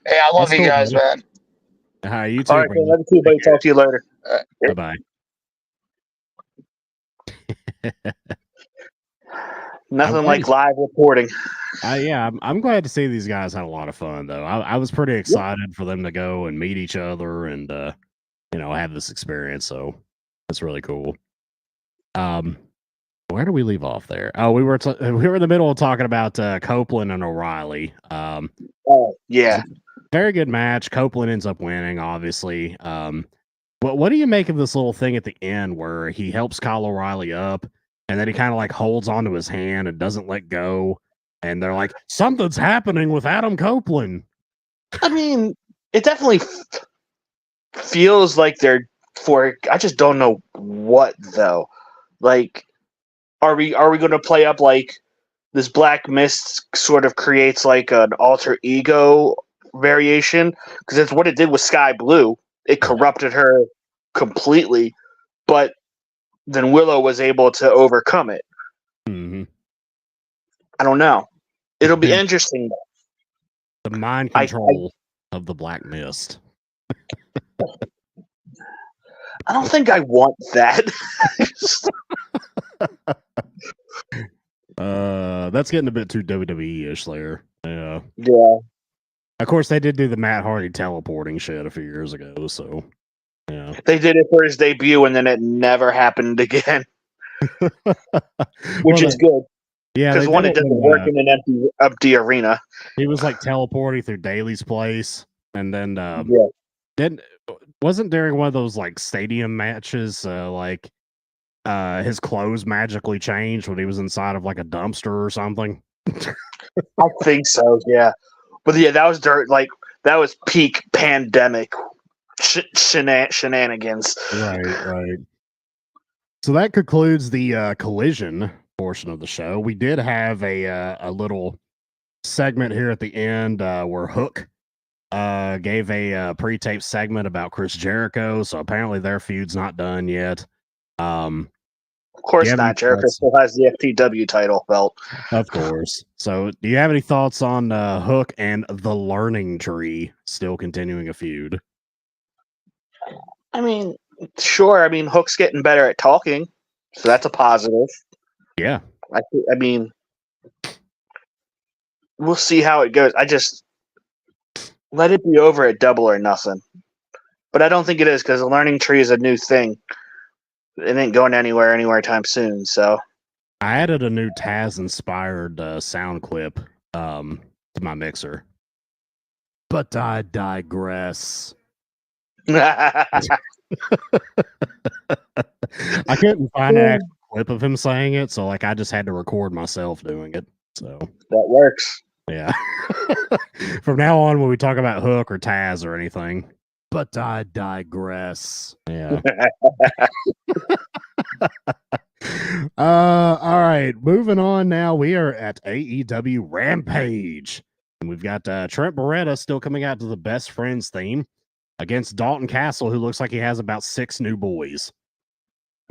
hey, I love you guys, man. Hi, you too. All right, love you too, buddy. Talk to you later. Bye-bye. Nothing like live reporting. I'm glad to see these guys had a lot of fun, though. I was pretty excited for them to go and meet each other and, have this experience. So that's really cool. Well, where do we leave off there? Oh, we were in the middle of talking about Copeland and O'Reilly. Oh yeah, Very good match. Copeland ends up winning, obviously. But what do you make of this little thing at the end where he helps Kyle O'Reilly up, and then he kind of like holds onto his hand and doesn't let go, and they're like, something's happening with Adam Copeland. I mean, it definitely feels like they're for. I just don't know what though. Like, are we going to play up like this Black Mist sort of creates like an alter ego variation? Because that's what it did with Sky Blue. It corrupted her completely, but then Willow was able to overcome it. Mm-hmm. I don't know. It'll be interesting. The mind control of the Black Mist. I don't think I want that. That's getting a bit too WWE-ish there. Yeah. Yeah. Of course, they did do the Matt Hardy teleporting shit a few years ago, so yeah. They did it for his debut, and then it never happened again. Which is good. Yeah, because one, it doesn't work in an empty arena. He was like teleporting through Daly's place, and then wasn't during one of those like stadium matches, his clothes magically changed when he was inside of like a dumpster or something. I think so, yeah. But yeah, that was that was peak pandemic shenanigans. Right. So that concludes the Collision portion of the show. We did have a little segment here at the end where Hook gave a pre-tape segment about Chris Jericho. So apparently their feud's not done yet. Of course not. Jericho still has the FTW title belt. Of course. So do you have any thoughts on Hook and the Learning Tree still continuing a feud? I mean, sure. I mean, Hook's getting better at talking, so that's a positive. Yeah. I mean, we'll see how it goes. I just let it be over at Double or Nothing. But I don't think it is, because the Learning Tree is a new thing. It ain't going anywhere anytime soon, so. I added a new Taz-inspired sound clip to my mixer. But I digress. I couldn't find an actual clip of him saying it, so I just had to record myself doing it. So that works. Yeah. From now on, when we talk about Hook or Taz or anything, but I digress. Yeah. All right. Moving on now. We are at AEW Rampage. And we've got Trent Beretta still coming out to the Best Friends theme against Dalton Castle, who looks like he has about 6 new boys.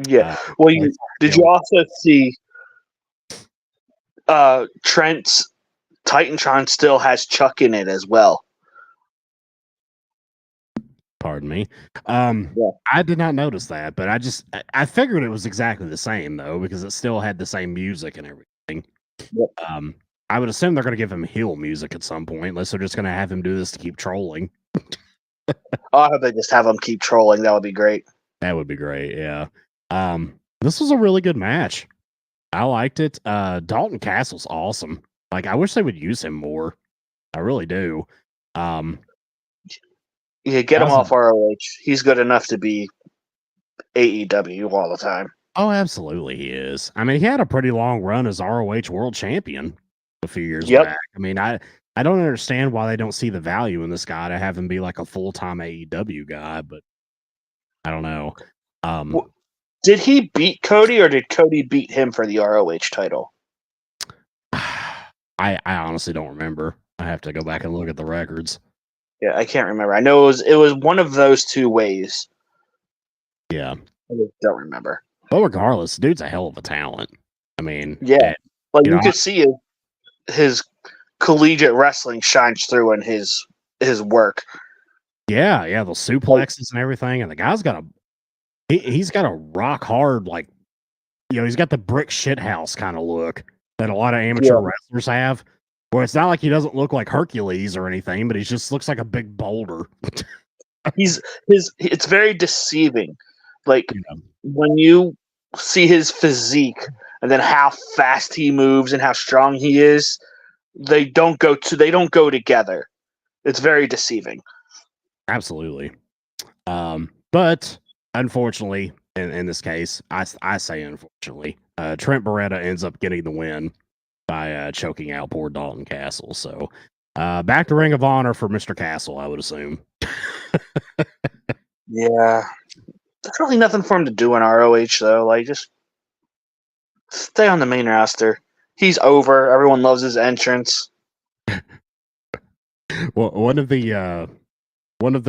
Yeah. Well, did you also see Trent's Titantron still has Chuck in it as well? Pardon me. I did not notice that, but I figured it was exactly the same though, because it still had the same music and everything. Yep. I would assume they're going to give him heel music at some point, unless they're just going to have him do this to keep trolling. I hope they just have him keep trolling. That would be great. That would be great. Yeah. This was a really good match. I liked it. Dalton Castle's awesome. I wish they would use him more. I really do. Yeah, get him off ROH. He's good enough to be AEW all the time. Oh, absolutely he is. I mean, he had a pretty long run as ROH World Champion a few years back. I mean, I don't understand why they don't see the value in this guy to have him be like a full-time AEW guy, but I don't know. Did he beat Cody, or did Cody beat him for the ROH title? I honestly don't remember. I have to go back and look at the records. Yeah, I can't remember. I know it was one of those two ways. Yeah. I don't remember. But regardless, dude's a hell of a talent. I mean, yeah. You could see his collegiate wrestling shines through in his work. Yeah, the suplexes and everything, and the guy's got he's got a rock hard, he's got the brick shit house kind of look that a lot of amateur wrestlers have. Where it's not like he doesn't look like Hercules or anything, but he just looks like a big boulder. It's very deceiving. When you see his physique and then how fast he moves and how strong he is, they don't go together. It's very deceiving. Absolutely. But unfortunately, in this case, I say unfortunately, Trent Beretta ends up getting the win by choking out poor Dalton Castle. So back to Ring of Honor for Mr. Castle, I would assume. Yeah. There's really nothing for him to do in ROH, though. Like, just stay on the main roster. He's over. Everyone loves his entrance. Well, one of the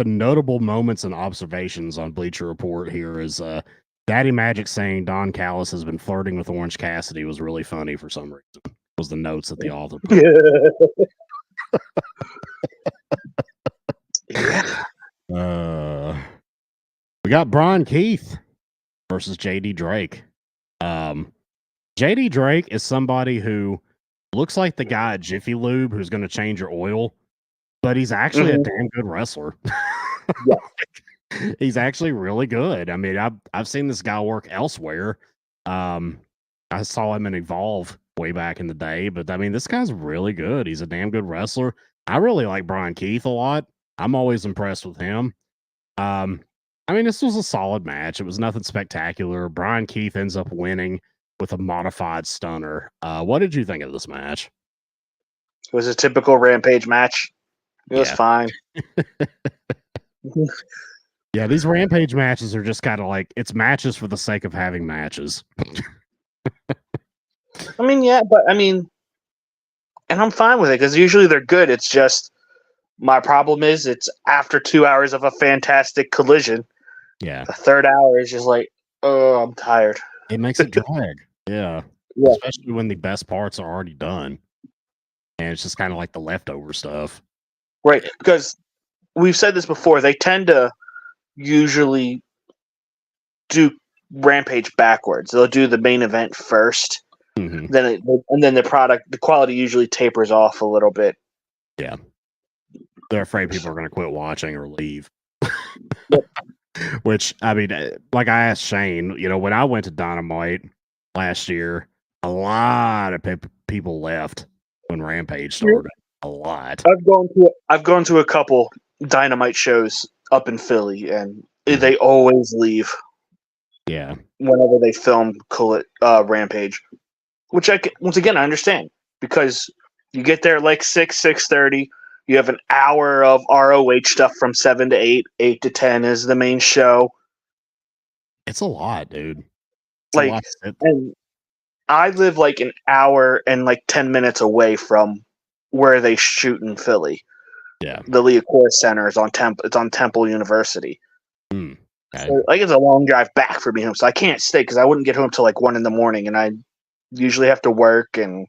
notable moments and observations on Bleacher Report here is Daddy Magic saying Don Callis has been flirting with Orange Cassidy was really funny for some reason. Was the notes that the author put. Yeah. We got Brian Keith versus JD Drake. JD Drake is somebody who looks like the guy at Jiffy Lube who's going to change your oil, but he's actually a damn good wrestler. Yeah. He's actually really good. I mean, I've seen this guy work elsewhere. I saw him in Evolve way back in the day, but I mean, this guy's really good. He's a damn good wrestler. I really like Brian Keith a lot. I'm always impressed with him. I mean, this was a solid match. It was nothing spectacular. Brian Keith ends up winning with a modified stunner. What did you think of this match? It was a typical Rampage match. It was fine. Yeah, these Rampage matches are just kind of like, it's matches for the sake of having matches. I mean, yeah, but I mean, and I'm fine with it because usually they're good. It's just my problem is it's after 2 hours of a fantastic collision. Yeah. The third hour is just like, oh, I'm tired. It makes it drag. Yeah. Especially when the best parts are already done. And it's just kind of like the leftover stuff. Right. Because we've said this before. They tend to usually do Rampage backwards. They'll do the main event first. Mm-hmm. Then the quality usually tapers off a little bit. Yeah. They're afraid people are going to quit watching or leave. Yep. Which, I mean, like I asked Shane, when I went to Dynamite last year, a lot of people left when Rampage started. A lot. I've gone to a couple Dynamite shows up in Philly, and they always leave. Yeah. Whenever they film Rampage, which once again I understand because you get there like 6:30. You have an hour of ROH stuff from 7 to 8. 8 to 10 is the main show. It's a lot, dude. And I live like an hour and like 10 minutes away from where they shoot in Philly. Yeah. The Liacouras Center is on It's on Temple University. Okay. So, it's a long drive back for me home, so I can't stay because I wouldn't get home till like 1 a.m, and I usually have to work, and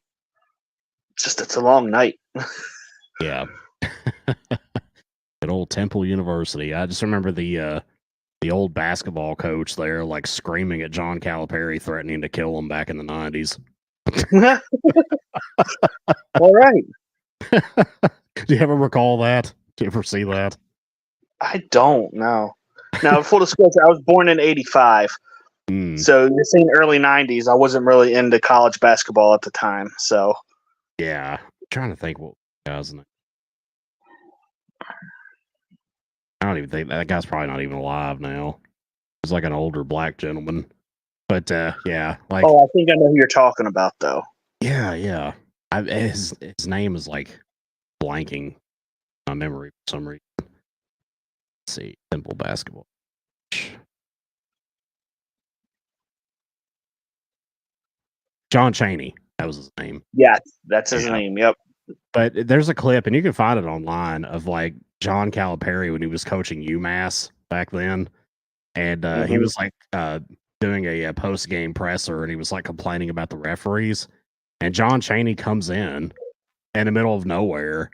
it's a long night. Yeah. Good old Temple University. I just remember the old basketball coach there, like screaming at John Calipari, threatening to kill him back in the 90s. All right. Do you ever recall that? Do you ever see that? I don't know. Now, full disclosure, I was born in 85. So you're saying early 90s. I wasn't really into college basketball at the time. So yeah, I'm trying to think what was it. I don't even think that guy's probably not even alive now. He's like an older black gentleman. But yeah, like I think I know who you're talking about, though. Yeah. His name is like blanking my memory for some reason. Let's see, Temple basketball. John Chaney, that was his name. Yeah, that's his name. Yep. But there's a clip, and you can find it online, of like John Calipari when he was coaching UMass back then, and he was like doing a post game presser, and he was like complaining about the referees, and John Chaney comes in the middle of nowhere,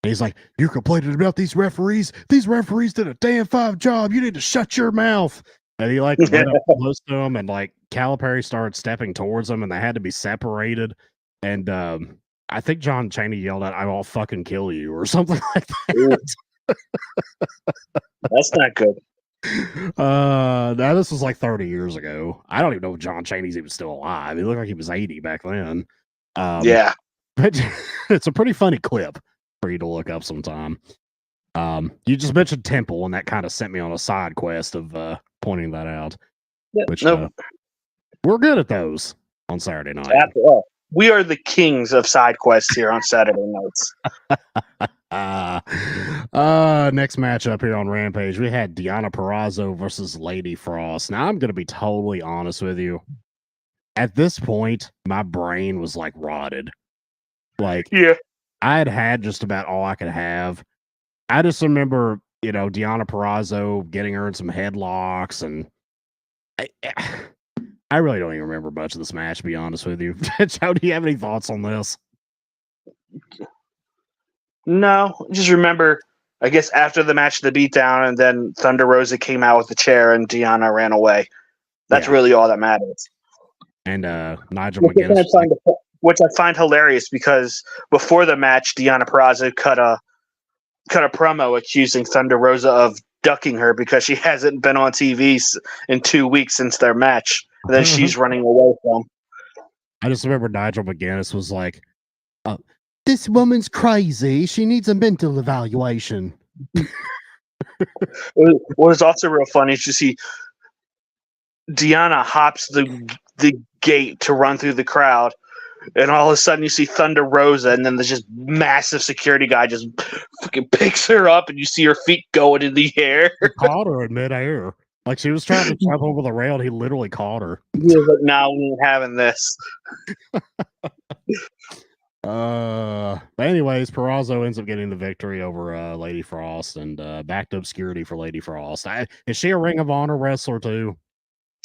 and he's like, "You're complaining about these referees? These referees did a damn fine job. You need to shut your mouth." And he like went up close to him, and like Calipari started stepping towards him, and they had to be separated. And I think John Chaney yelled out, "I'll fucking kill you," or something like that. That's not good. Now this was like 30 years ago. I don't even know if John Chaney's even still alive. He looked like he was 80 back then. Yeah. But it's a pretty funny clip for you to look up sometime. You just mentioned Temple, and that kind of sent me on a side quest of pointing that out. Yeah, Which no, we're good at those on Saturday night. after all, we are the kings of side quests here on Saturday nights. Next matchup here on Rampage, we had Deonna Purrazzo versus Lady Frost. Now, I'm going to be totally honest with you. At this point, my brain was like rotted. Like, Yeah. I had just about all I could have. I just remember, Deonna Purrazzo getting her in some headlocks, and I really don't even remember much of this match, to be honest with you. Joe, do you have any thoughts on this? No, just remember, I guess after the match, the beatdown, and then Thunder Rosa came out with the chair, and Deonna ran away. That's really all that matters. And Nigel McGuinness, which I find hilarious because before the match, Deonna Purrazzo cut a promo accusing Thunder Rosa of ducking her because she hasn't been on TV in 2 weeks since their match. And then she's running away from. I just remember Nigel McGuinness was like, "This woman's crazy. She needs a mental evaluation." What is also real funny is you see Deonna hops the gate to run through the crowd, and all of a sudden you see Thunder Rosa, and then there's just massive security guy just fucking picks her up, and you see her feet going in the air. He caught her in midair. Like she was trying to jump over the rail, and he literally caught her. He was like, "No, we ain't having this." But anyways, Purrazzo ends up getting the victory over Lady Frost, and back to obscurity for Lady Frost. Is she a Ring of Honor wrestler too?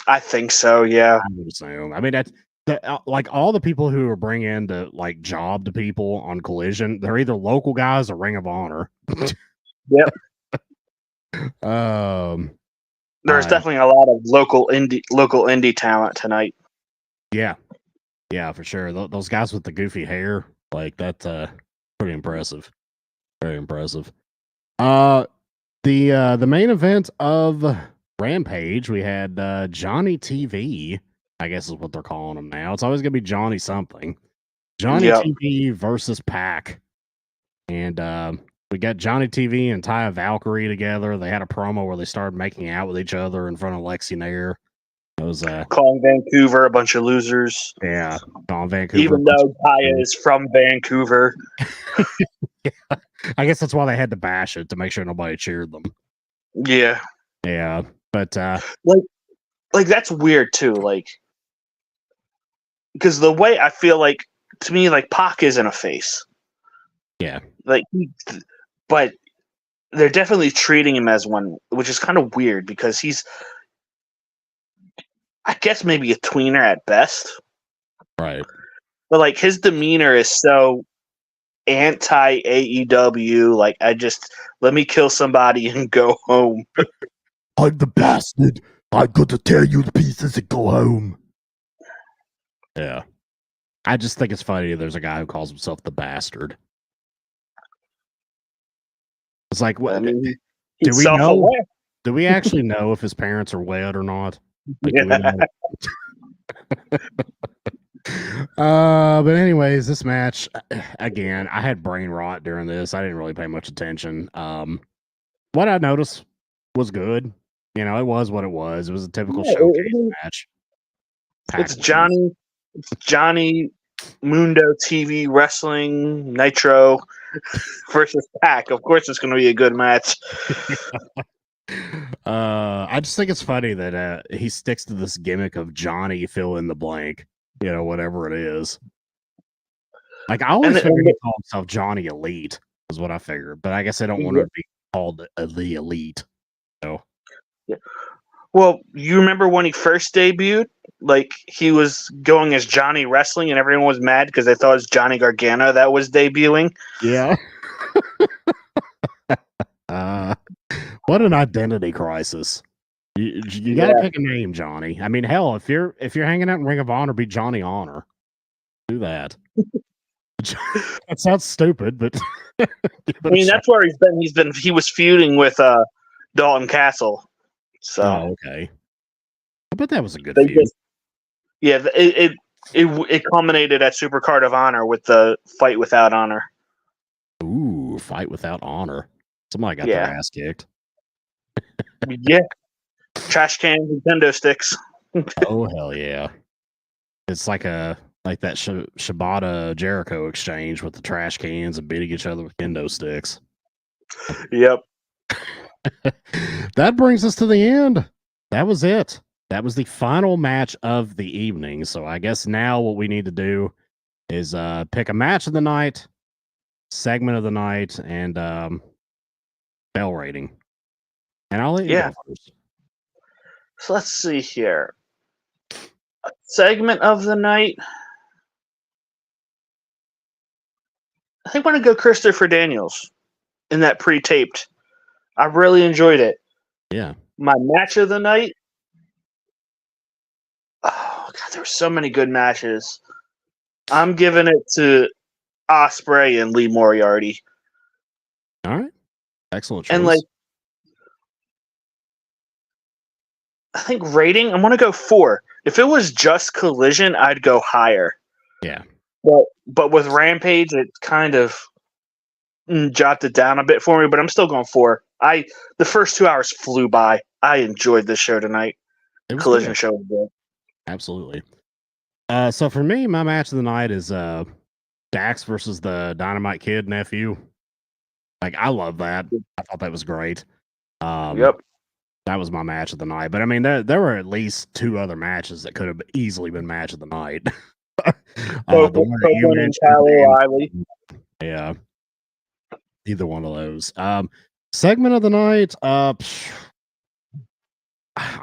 I think so. Yeah. I would assume. I mean, that's like all the people who are bringing the like job to people on Collision. They're either local guys or Ring of Honor. Yep. There's definitely a lot of local indie talent tonight. Yeah, for sure. Those guys with the goofy hair, like that's pretty impressive. Very impressive. The main event of Rampage, we had Johnny TV. I guess is what they're calling him now. It's always gonna be Johnny something. Johnny TV versus Pac, and we got Johnny TV and Taya Valkyrie together. They had a promo where they started making out with each other in front of Lexi Nair. It was calling Vancouver a bunch of losers. Yeah, calling Vancouver. Even though Taya is from Vancouver. Yeah. I guess that's why they had to bash it, to make sure nobody cheered them. Yeah. Yeah. But like that's weird too. Like, because the way I feel like, to me, like Pac isn't a face. Yeah. Like, but they're definitely treating him as one, which is kind of weird because he's, I guess, maybe a tweener at best. Right. But like his demeanor is so anti AEW. Like, let me kill somebody and go home. I'm the bastard. I'm going to tear you to pieces and go home. Yeah. I just think it's funny there's a guy who calls himself the bastard. It's like, what? I mean, do we know? Do we actually know if his parents are wed or not? Like, but anyways, this match, again, I had brain rot during this. I didn't really pay much attention. What I noticed was good. It was what it was. It was a typical showcase match. It's Johnny Mundo TV Wrestling Nitro versus Pac. Of course, it's going to be a good match. I just think it's funny that he sticks to this gimmick of Johnny fill in the blank, whatever it is. Like, I always figured he called himself Johnny Elite, is what I figured, but I guess I don't want to be called the Elite. So, yeah. Well, you remember when he first debuted? Like, he was going as Johnny Wrestling, and everyone was mad because they thought it was Johnny Gargano that was debuting. Yeah. What an identity crisis. You got to pick a name, Johnny. I mean, hell, if you're hanging out in Ring of Honor, be Johnny Honor. Do that. That sounds stupid, but I mean, that's where he was feuding with Dalton Castle. So Oh, okay. I bet that was a good they feud. just, yeah, it culminated at Supercard of Honor with the fight without honor. Ooh, fight without honor. Somebody got their Yeah. ass kicked. Yeah, trash cans, Nintendo sticks. Oh hell yeah! It's like that Shibata Jericho exchange with the trash cans and beating each other with kendo sticks. Yep. That brings us to the end. That was it. That was the final match of the evening. So I guess now what we need to do is pick a match of the night, segment of the night, and bell rating. And I'll let you go first. So let's see here. A segment of the night. I think I'm going to go Christopher Daniels in that pre-taped. I really enjoyed it. Yeah. My match of the night. Oh God, there were so many good matches. I'm giving it to Ospreay and Lee Moriarty. All right. Excellent choice. And like, I think rating, I'm going to go 4. If it was just Collision, I'd go higher. Yeah. But with Rampage, it kind of jotted down a bit for me, but I'm still going 4. The first 2 hours flew by. I enjoyed this show tonight. Collision show was good. Absolutely. So for me, my match of the night is Dax versus the Dynamite Kid nephew. Like, I love that. I thought that was great. Yep. That was my match of the night. But I mean, there were at least 2 other matches that could have easily been match of the night. The one that you mentioned. Yeah. Either one of those. Segment of the night. I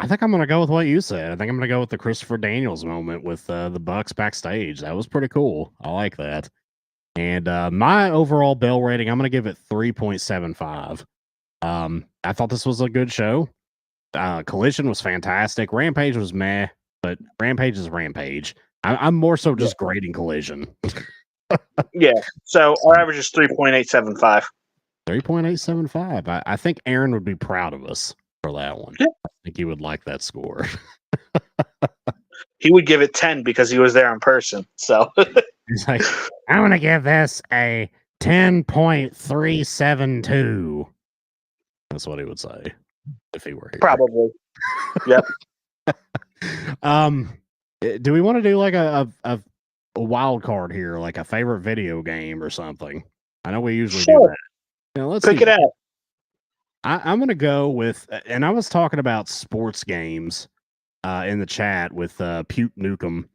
think I'm going to go with what you said. I think I'm going to go with the Christopher Daniels moment with the Bucks backstage. That was pretty cool. I like that. And my overall bell rating, I'm going to give it 3.75. I thought this was a good show. Collision was fantastic. Rampage was meh, but Rampage is Rampage. I'm more so just grading Collision. Yeah. So our average is 3.875. 3.875. I think Aaron would be proud of us for that one. Yeah. I think he would like that score. He would give it 10 because he was there in person. So he's like, I'm going to give this a 10.372. That's what he would say if he were here. Probably. Yep. Do we want to do like a wild card here, like a favorite video game or something? I know we usually do that. Let's pick it out. I'm going to go with, and I was talking about sports games in the chat with Puke Nukem.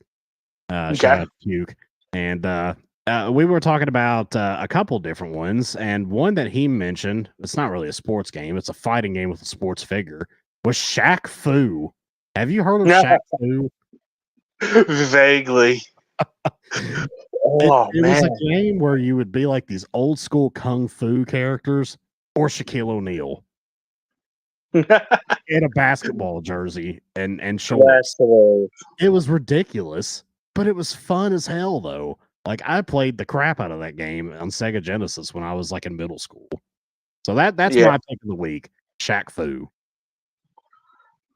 Shout out to Puke. And we were talking about a couple different ones, and one that he mentioned, it's not really a sports game, it's a fighting game with a sports figure, was Shaq Fu. Have you heard of Shaq Fu? Vaguely. It was a game where you would be like these old school kung fu characters or Shaquille O'Neal in a basketball jersey and shorts. It was ridiculous, but it was fun as hell though. Like, I played the crap out of that game on Sega Genesis when I was like in middle school. So that's my pick of the week, Shaq Fu.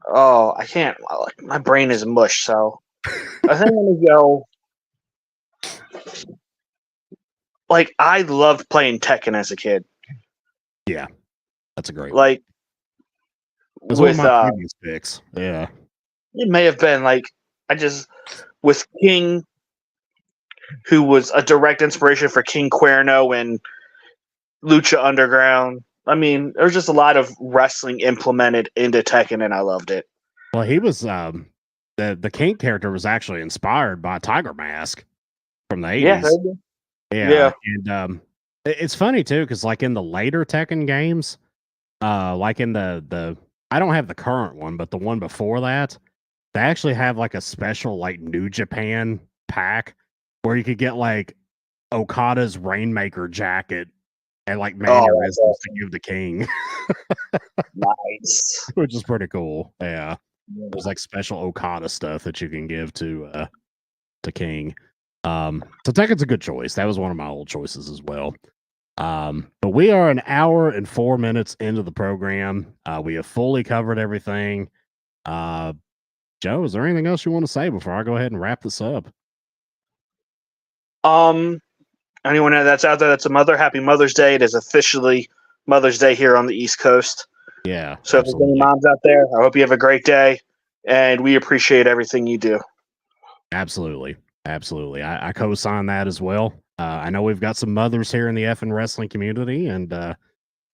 Oh, I can't. My brain is mush, so I think I'm going to go. Like, I loved playing Tekken as a kid. Yeah, that's a great one. Like, with one of my previous picks. Yeah. It may have been like, with King, who was a direct inspiration for King Cuerno and Lucha Underground. I mean, there was just a lot of wrestling implemented into Tekken, and I loved it. Well, he was the King character was actually inspired by Tiger Mask from the 80s. Yeah. And it's funny too, because like in the later Tekken games, like in the I don't have the current one, but the one before that, they actually have like a special like New Japan pack where you could get like Okada's Rainmaker jacket and like mannerisms to give the King. Nice. Which is pretty cool. Yeah. There's like special Okada stuff that you can give to King. So Tekken's a good choice. That was one of my old choices as well. But we are an hour and 4 minutes into the program. We have fully covered everything. Joe, is there anything else you want to say before I go ahead and wrap this up? Anyone that's out there that's a mother, happy Mother's Day. It is officially Mother's Day here on the East Coast. Yeah. So if there's any moms out there, I hope you have a great day, and we appreciate everything you do. Absolutely. Absolutely. I co-sign that as well. I know we've got some mothers here in the effing wrestling community, and I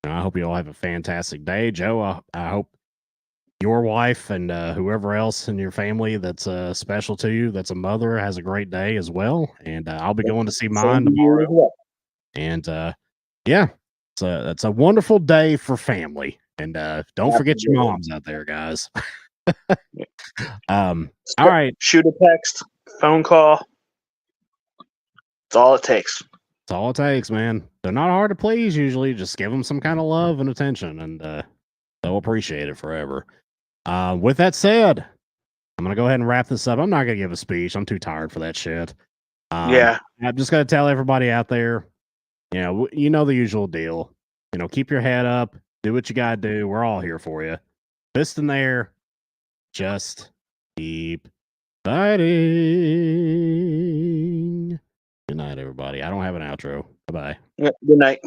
hope you all have a fantastic day. Joe, I hope your wife and whoever else in your family that's special to you, that's a mother, has a great day as well. And I'll be going to see mine tomorrow. And yeah, it's a wonderful day for family. And don't forget your moms out there, guys. All right. Shoot a text, phone call. It's all it takes. It's all it takes, man. They're not hard to please usually. Just give them some kind of love and attention, and they'll appreciate it forever. With that said, I'm going to go ahead and wrap this up. I'm not going to give a speech. I'm too tired for that shit. Yeah. I'm just going to tell everybody out there, you know the usual deal. Keep your head up. Do what you got to do. We're all here for you. Fist in the air. Just keep fighting. Good night, everybody. I don't have an outro. Bye-bye. Good night.